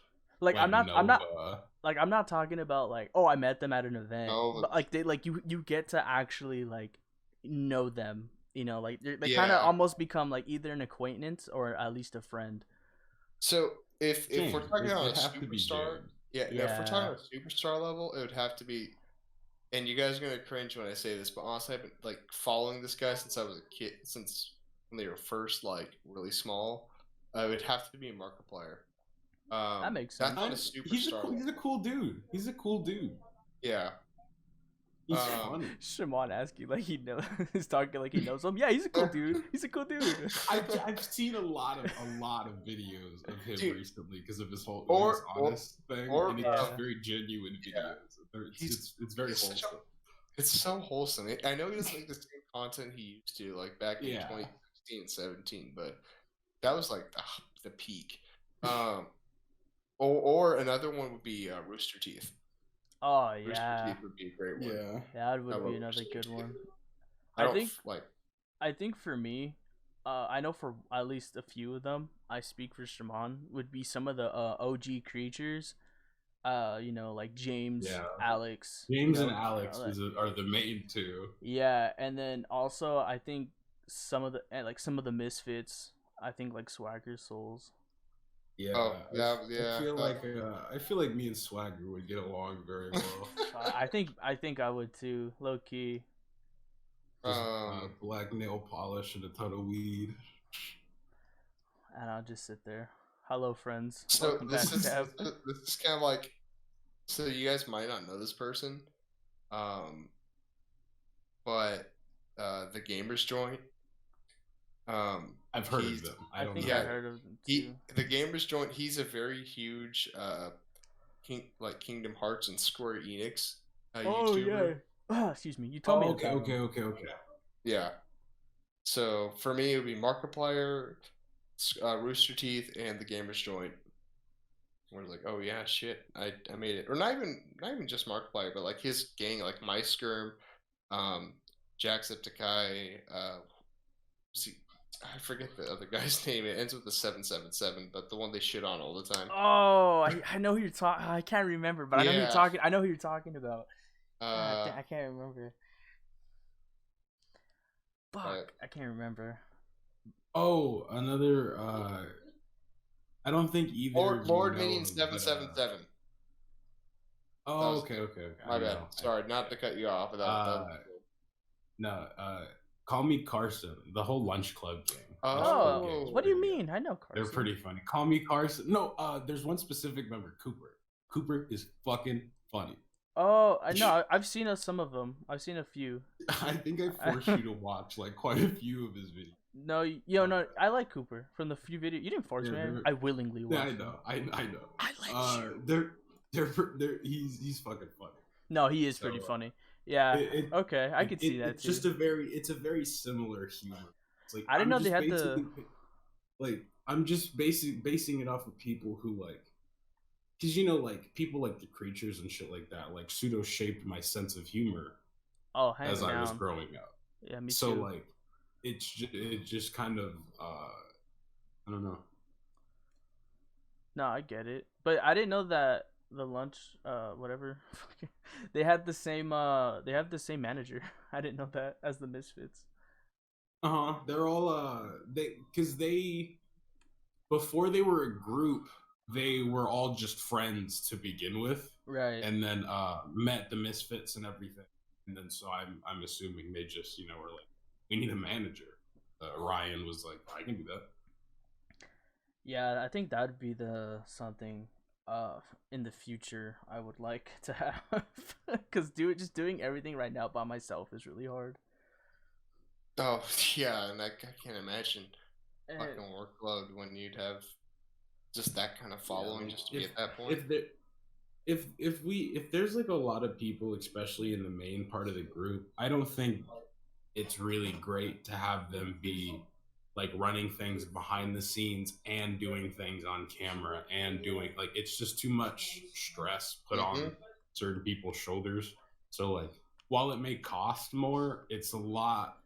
Like, like I'm not Nova. like, I'm not talking about like, oh, I met them at an event, No. but like they like you get to actually like know them. Like they kind of Yeah. almost become like either an acquaintance or at least a friend. So if we're James, talking on a it'd have to be superstar, James. yeah, no, if we're talking Yeah, on a superstar level, it would have to be. And you guys are gonna cringe when I say this, but honestly, I've been like following this guy since I was a kid, since when they were first like really small. It would have to be Markiplier. that makes That's sense. on a superstar He's a level. cool dude. He's a cool dude. Yeah. He's Um, funny. Shimon asking like he knows, he's talking like he knows him. Yeah, he's a cool dude. He's a cool dude. I've seen a lot of videos of him Dude. recently because of his whole Or- his honest thing, or, and it's Yeah. just very genuine Yeah. videos. He's- It's very he's such a- wholesome. It's so wholesome. I know he doesn't make the same content he used to, like back in Yeah. 2016 and 17, but that was like the peak. Or another one would be Rooster Teeth. Oh Rooster yeah, Teeth would be a great one. Yeah. that I would love be another Rooster good Teeth. one. I I don't think like. I think for me, I know for at least a few of them, I speak for Shimon, would be some of the OG creatures. like James, Yeah, Alex, James and Alex are the main two. yeah, and then also I think some of the misfits. I think like Swagger Souls. Yeah, Oh yeah, I yeah. feel like me and Swagger would get along very well. I think I would too, low key. Just um, black nail polish and a ton of weed. And I'll just sit there. Hello, friends. so Welcome this back, is Tab. this is kind of like, so you guys might not know this person, um, but the Gamers Joint. I've heard of He's them. I I don't think know. I yeah, heard of them too. he the Gamers Joint. He's a very huge Kingdom Hearts and Square Enix Oh YouTuber. yeah. Excuse me. You told me Oh, okay, about him. okay. Yeah. So for me, it would be Markiplier, Rooster Teeth, and the Gamers Joint. We're like, oh yeah, shit, I made it. Or not even just Markiplier, but like his gang, like MySkerm, um, Jacksepticeye, see, I forget the other guy's name. It ends with the 777, but the one they shit on all the time. Oh, I know who you're talking. I can't remember, but I know who you're Yeah. talking. I know who you're talking about. God, Uh, I can't remember. but Fuck, I can't remember. Oh, another. I don't think either Lord of you Lord know Minion him, but 777. That oh, was okay. my I bad. know. Sorry, not to cut you off. But that was Uh, cool. no. Call Me Carson. The whole Lunch Club gang. Lunch Club gang is What do you pretty good. mean? I know Carson. They're pretty funny. Call Me Carson. No. There's one specific member, Cooper. Cooper is fucking funny. Oh, I know. I've seen some of them. I've seen a few. I think I forced you to watch like quite a few of his videos. No, no. I like Cooper from the few videos. You didn't force me. I willingly watched. Yeah, I know. them. I know. I let They're he's fucking funny. No, he is pretty funny. Yeah. Okay, I could see that it's too. Just it's a very similar humor. It's like I didn't know they had like I'm just basing it off of people who like, because like people like the creatures and shit like that like pseudo shaped my sense of humor as I was growing up. Yeah, me so too. Like it just kind of I don't know. No, I get it, but I didn't know that the lunch whatever they have the same manager. I didn't know that as the Misfits. They're all they before they were a group, they were all just friends to begin with, right? And then met the Misfits and everything, and then so I'm assuming they just were like, we need a manager. Ryan was like, I can do that. Yeah, I think that'd be the something in the future I would like to have, because just doing everything right now by myself is really hard. Oh yeah, and I can't imagine fucking workload when you'd have just that kind of following just to be at that point. If there's like a lot of people, especially in the main part of the group, I don't think it's really great to have them be like running things behind the scenes and doing things on camera and doing like, it's just too much stress put on certain people's shoulders. So like, while it may cost more, it's a lot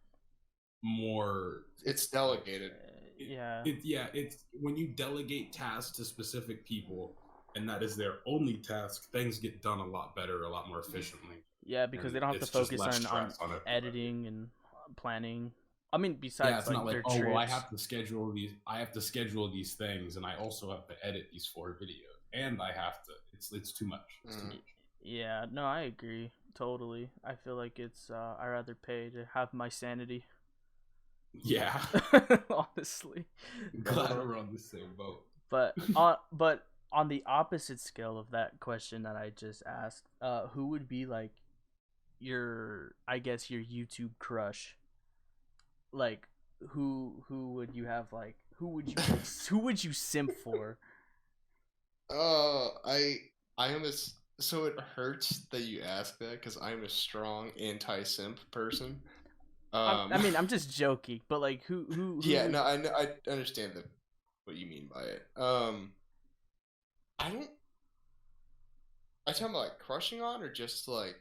more. It's delegated. It's when you delegate tasks to specific people and that is their only task, things get done a lot better, a lot more efficiently. Yeah, because they don't have to focus on editing and planning. I mean, besides it's like not like, their oh, trips. well, I have to schedule these things, and I also have to edit these 4 videos, and I have to. It's too much. It's too much. Yeah, no, I agree totally. I feel like it's I rather pay to have my sanity. Yeah, honestly. Glad we're on the same boat. But on the opposite scale of that question that I just asked, who would be like your YouTube crush? Like who would you have, like who would you simp for? I am so it hurts that you ask that because I'm a strong anti-simp person. I mean, I'm just joking, but like who yeah, no, I know, I understand what you mean by it. I don't. I talking about like crushing on, or just like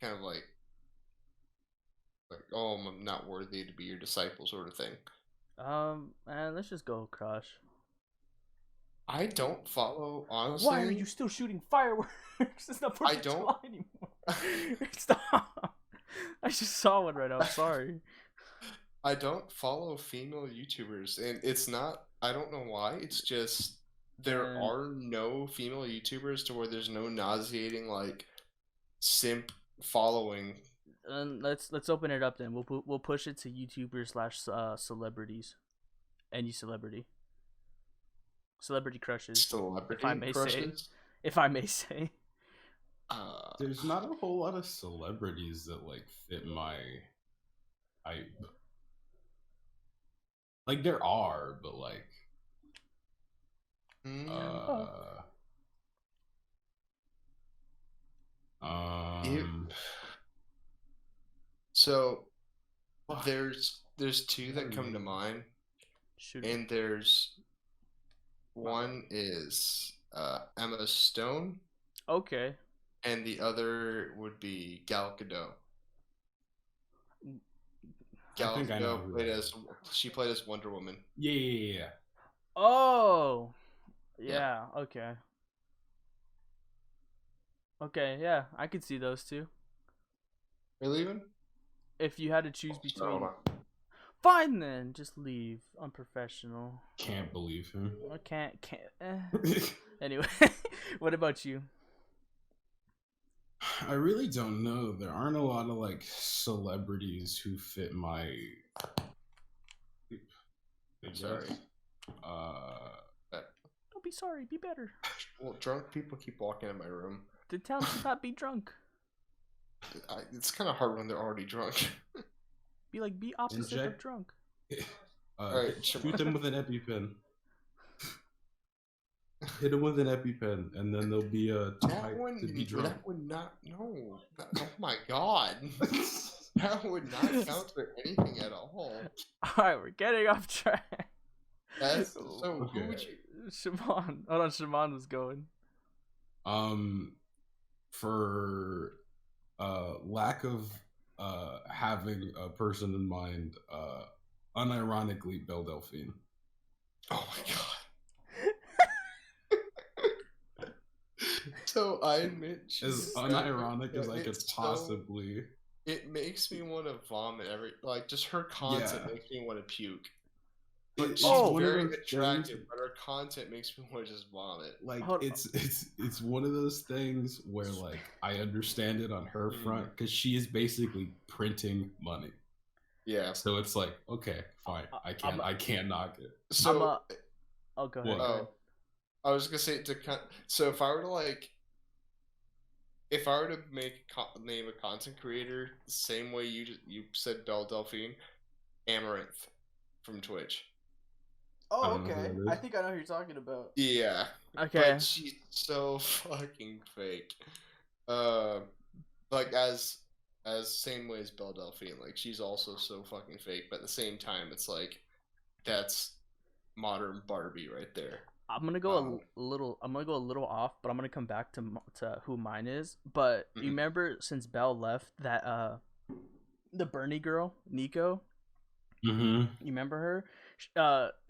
kind of like oh, I'm not worthy to be your disciple sort of thing. And let's just go crush. I don't follow, Why are honestly. you still shooting fireworks? It's not Fourth I of don't. July anymore. Stop. I just saw one right now. I'm sorry. I don't follow female YouTubers, and it's not. I don't know why. It's just there Then are no female YouTubers to where there's no nauseating like simp following. let's open it up. Then we'll push it to YouTubers slash celebrities. Any celebrity crushes, if I Celebrity may say. crushes. If I may say. Uh, There's not a whole lot of celebrities that like fit my type. Like there are, but like Oh, uh it, um so fuck. there's two I that don't come to know. mind, shoot. and there's My bad. one is Emma Stone, Okay. and the other would be Gal Gadot. I Gal think I know Gadot who played that as is. she played as Wonder Woman. Yeah. Oh, Yeah. yeah. Okay. Okay. Yeah, I could see those two. Are you leaving? If you had to choose Sorry, hold between, on. fine then, just leave. Unprofessional. Can't believe him. I can't. Anyway, what about you? I really don't know. There aren't a lot of like celebrities who fit my I guess. Sorry. Don't be sorry. Be better. Well, drunk people keep walking in my room. To tell them to not be drunk. It's kind of hard when they're already drunk. Be opposite of Inject. drunk. Alright, Shoot them with an EpiPen. Hit them with an EpiPen, and then they'll be too hyped to be drunk. That would not. No. Oh my god. That would not count for anything at all. Alright, we're getting off track. That's so. Okay. Who would you? Shimon. Hold on, Shimon was going. For lack of having a person in mind, unironically, Belle Delphine. Oh my god. So I admit, As unironic as I could possibly. It makes me want to vomit just her content makes me want to puke. But She's very attractive, but her content makes me want to just vomit. Like it's one of those things where like I understand it on her front because she is basically printing money. Yeah. So it's like, okay, fine. I can't knock it. So oh, go ahead. Oh, I was gonna say so if I were to name a content creator the same way you said Belle Delphine, Amaranth from Twitch. Oh, okay. I think I know who you're talking about. Yeah. Okay. But she's so fucking fake. As same way as Belle Delphine, like she's also so fucking fake, but at the same time it's like that's modern Barbie right there. I'm gonna go a little off, but I'm gonna come back to who mine is. But you remember since Belle left that the Bernie girl, Nico? Mm-hmm. You remember her?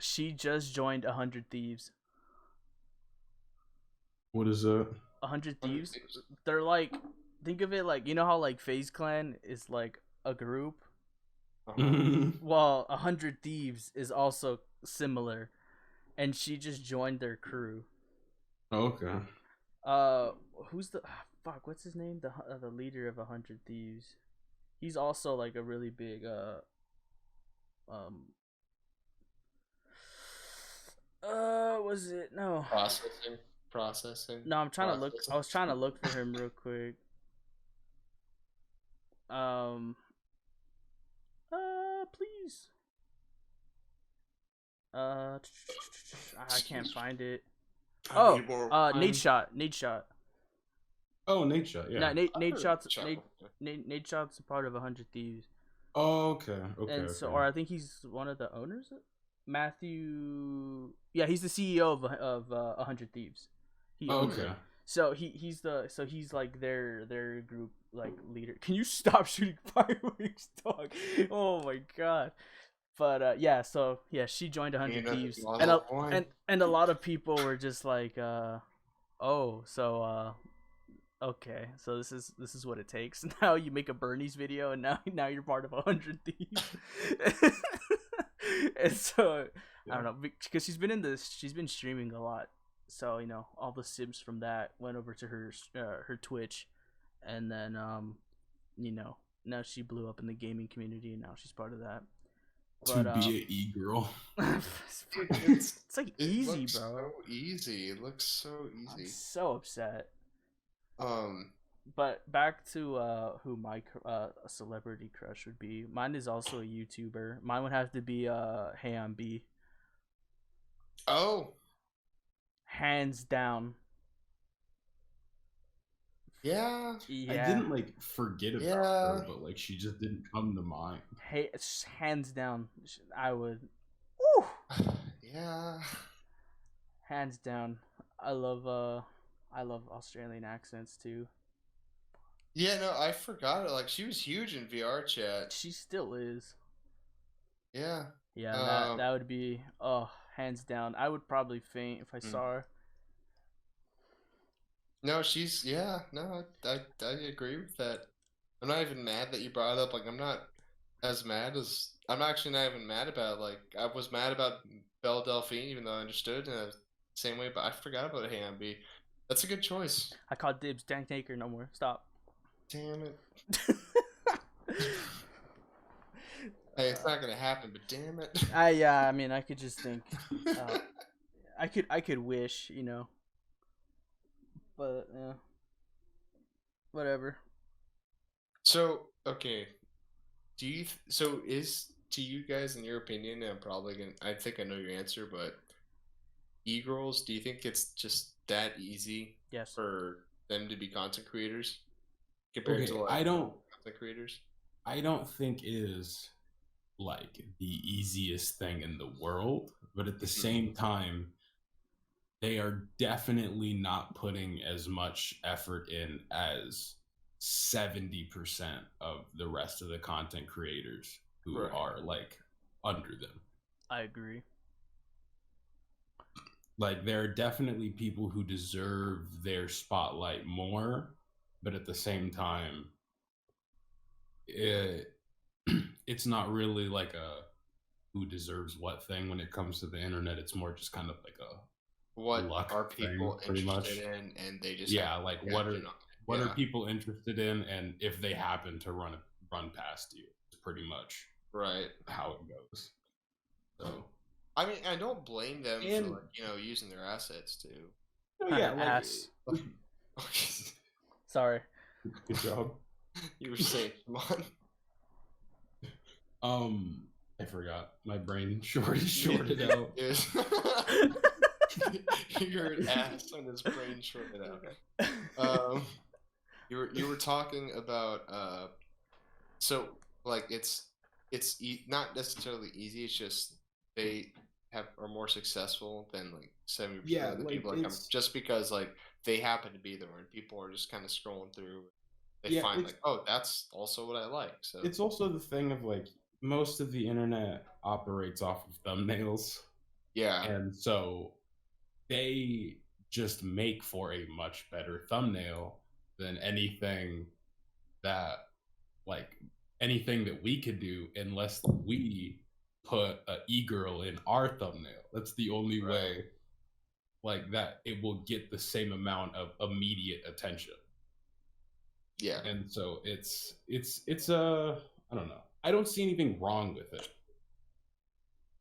She just joined 100 Thieves. What is that? 100 Thieves? They're like, think of it like, you know how like FaZe Clan is like a group? Well, 100 Thieves is also similar. And she just joined their crew. Okay. Who's the what's his name? The leader of 100 Thieves. He's also like a really big was it no processing? No, I'm trying to look. I was trying to look for him real quick. Please. I can't find it. Nate Shot. Oh, Nate Shot. Yeah. Nate Shot's a part of 100 Thieves. Oh, okay. And so, or I think he's one of the owners. Matthew. Yeah, he's the CEO of 100 Thieves. Okay. So he's like their group like leader. Can you stop shooting fireworks, dog? Oh my god. But yeah, so yeah, she joined You 100 know, Thieves, lost and all point. and a lot of people were just like, oh, so okay, so this is what it takes. Now you make a Bernie's video, and now you're part of 100 Thieves. And so I Yeah. don't know, because she's been streaming a lot, so all the sims from that went over to her Twitch, and then you know now she blew up in the gaming community, and now she's part of that. To But be an e-girl. it's like It easy, looks bro. so easy. It looks so I'm easy. so upset. Um, But back to who my celebrity crush would be. Mine is also a YouTuber. Mine would have to be Ham B. oh, Hands down. yeah, I Yeah. didn't like forget about yeah, her, but like she just didn't come to mind. Hey, hands down. I would. Woo! yeah. Hands down. I love Australian accents too. Yeah, no, I forgot it. Like, she was huge in VR chat. She still is. Yeah. Yeah, that would be hands down. I would probably faint if I mm. saw her. No, she's, yeah, no, I agree with that. I'm not even mad that you brought it up. Like, I'm not as mad as, I'm actually not even mad about it. Like, I was mad about Belle Delphine, even though I understood in the same way, but I forgot about Hamby. That's a good choice. I caught dibs. Dank Taker, no more. Stop. Damn it. Hey, it's not gonna happen, but damn it. Yeah, I mean, I could just think. I could wish, but yeah, whatever. So, okay, do you so is to you guys, in your opinion, and I'm probably gonna, I think I know your answer, but e-girls, do you think it's just that easy Yes, for them to be content creators compared Okay, to like content creators? I don't think it is like the easiest thing in the world, but at the same time, they are definitely not putting as much effort in as 70% of the rest of the content creators who Right. are like under them. I agree. Like, there are definitely people who deserve their spotlight more, but at the same time, it's not really like a who deserves what thing when it comes to the internet. It's more just kind of like a What luck are thing, people pretty much. interested in, and they just Yeah, have like to catch it on it. what are Yeah, people interested in, and if they happen to run past you, it's pretty much right. how it goes. So, I mean, I don't blame them for and like, using their assets too. oh, yeah, like Ass. Sorry. good job. You were saying, come on. I forgot. My brain shorted out. Yes. You heard ass on his brain shorted out. You were talking about so like it's not necessarily easy. It's just they are more successful than like 70% Yeah, of the like people. Like, I'm it's just because like they happen to be there and people are just kind of scrolling through. They yeah, find it's like, oh, that's also what I like. So it's also the thing of like most of the internet operates off of thumbnails, yeah, and so they just make for a much better thumbnail than that like anything that we could do, unless we put a e-girl in our thumbnail. That's the only right. way like that it will get the same amount of immediate attention. Yeah. And so it's I don't know. I don't see anything wrong with it,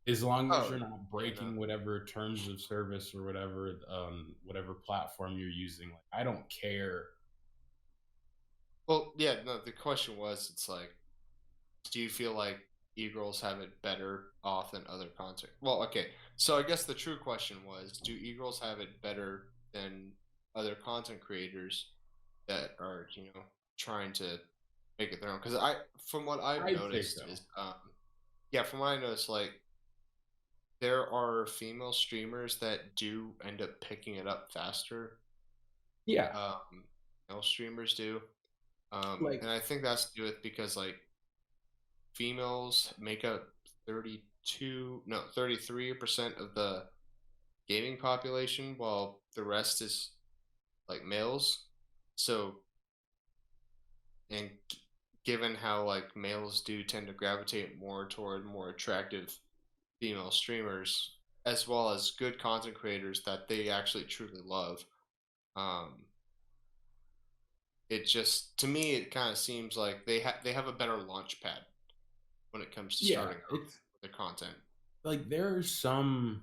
as long as you're not breaking whatever terms of service or whatever platform you're using. Like, I don't care. Well, yeah, no, the question was, it's like, do you feel like e-girls have it better off than other content? Well, okay, so I guess the true question was, do e-girls have it better than other content creators that are, trying to make it their own? Because from what I've I'd say noticed so. is, yeah, from what I noticed, like, there are female streamers that do end up picking it up faster. Yeah. Male streamers do. Like, And I think that's to do with because like females make up 33% of the gaming population, while the rest is like males. So, and given how like males do tend to gravitate more toward more attractive female streamers, as well as good content creators that they actually truly love, um, it just to me it kind of seems like they have a better launch pad when it comes to Yeah, starting off it's with their content. like there are some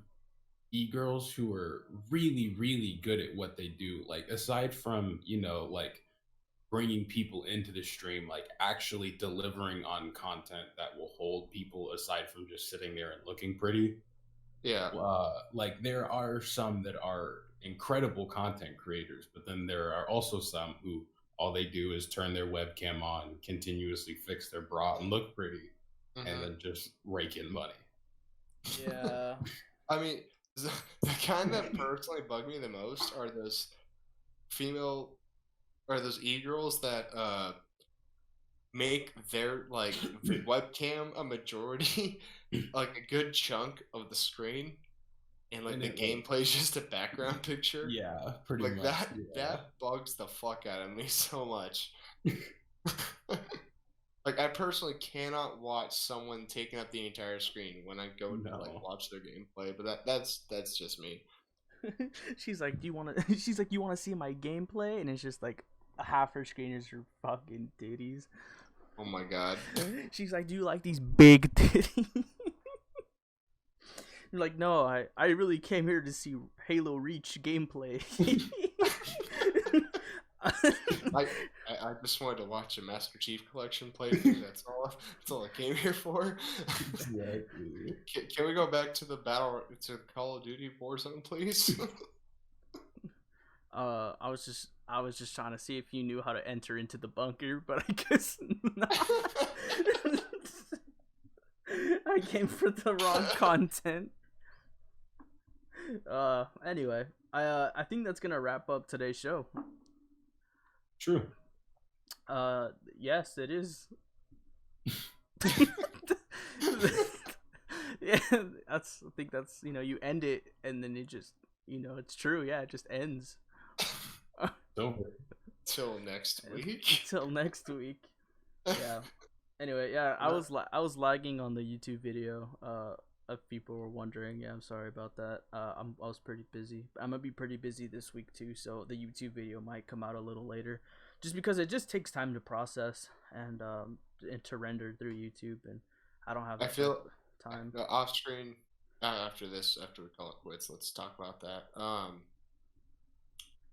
e-girls who are really, really good at what they do. Like aside from, like bringing people into the stream, like actually delivering on content that will hold people aside from just sitting there and looking pretty. Yeah. Like there are some that are incredible content creators, but then there are also some who all they do is turn their webcam on, continuously fix their bra and look pretty, and Hmm. then just rake in money. Yeah. I mean, the kind that personally bug me the most are those female or those e-girls that make their like webcam a majority, like a good chunk of the screen, and like And the it like, gameplay is just a background picture. yeah, pretty Like much, that bugs the fuck out of me so much. Like I personally cannot watch someone taking up the entire screen when I go to like no. watch their gameplay, but that's just me. She's like, "Do you want to?" She's like, "You want to see my gameplay?" And it's just like half her screen is her fucking titties. Oh my god. She's like, "Do you like these big titties?" You're like, "No, I really came here to see Halo Reach gameplay." I just wanted to watch a Master Chief Collection playthrough. That's all I came here for. Exactly. Can we go back to the Call of Duty Warzone, please? I was just trying to see if you knew how to enter into the bunker, but I guess not. I came for the wrong content. Anyway, I think that's gonna wrap up today's show. True. Yes, it is. Yeah, I think that's you end it and then it just it's true. Yeah, it just ends. Over. Till next week. Till next week. Yeah. Anyway, yeah, I was lagging on the YouTube video. If people were wondering, yeah, I'm sorry about that. I was pretty busy. I'm gonna be pretty busy this week too, so the YouTube video might come out a little later, just because it just takes time to process and to render through YouTube, and I don't have I that type feel of time. off screen after this, after we call it quits, let's talk about that.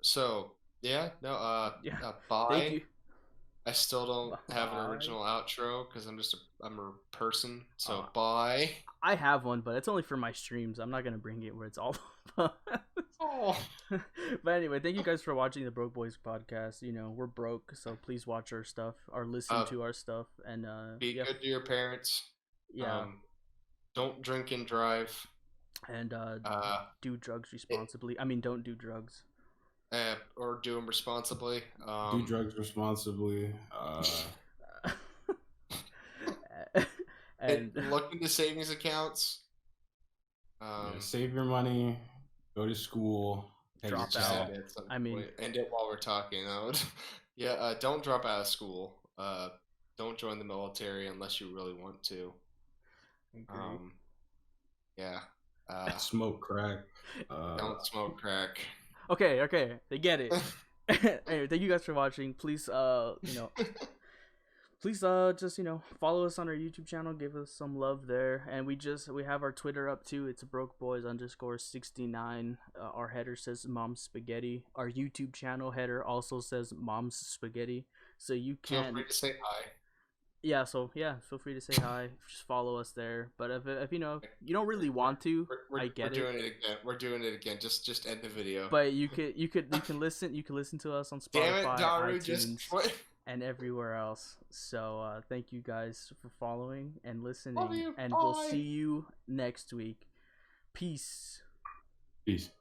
So yeah, no, Yeah. Thank bye. you. I still don't have an Bye. original outro because I'm a person. So Uh, bye. I have one, but it's only for my streams. I'm not gonna bring it where it's all of us. Oh. But anyway, thank you guys for watching the Broke Boys podcast. We're broke, so please watch our stuff or listen to our stuff. And Be yeah, good to your parents. yeah, Don't drink and drive. and do drugs It, responsibly. I mean, don't do drugs. or do them responsibly. Do drugs responsibly. And Look into savings accounts. Save your money. Go to school. Pay Drop yourself. out. I mean, end it while we're talking. Yeah. Don't drop out of school. Don't join the military unless you really want to. Yeah. Smoke crack. Don't smoke crack. Okay, they get it. Anyway, thank you guys for watching. Please, please just follow us on our YouTube channel, give us some love there, and we have our Twitter up too. It's brokeboys_69. Our header says Mom's Spaghetti. Our YouTube channel header also says Mom's Spaghetti, so you Feel can free to say hi. yeah, so yeah, feel free to say hi. Just follow us there. But if you don't really want to, I get it. We're doing it again. We're doing it again. Just end the video. But you can listen to us on Spotify, Damn it, Daru, iTunes, just and everywhere else. So thank you guys for following and listening, Love you. and Bye. we'll see you next week. Peace. Peace.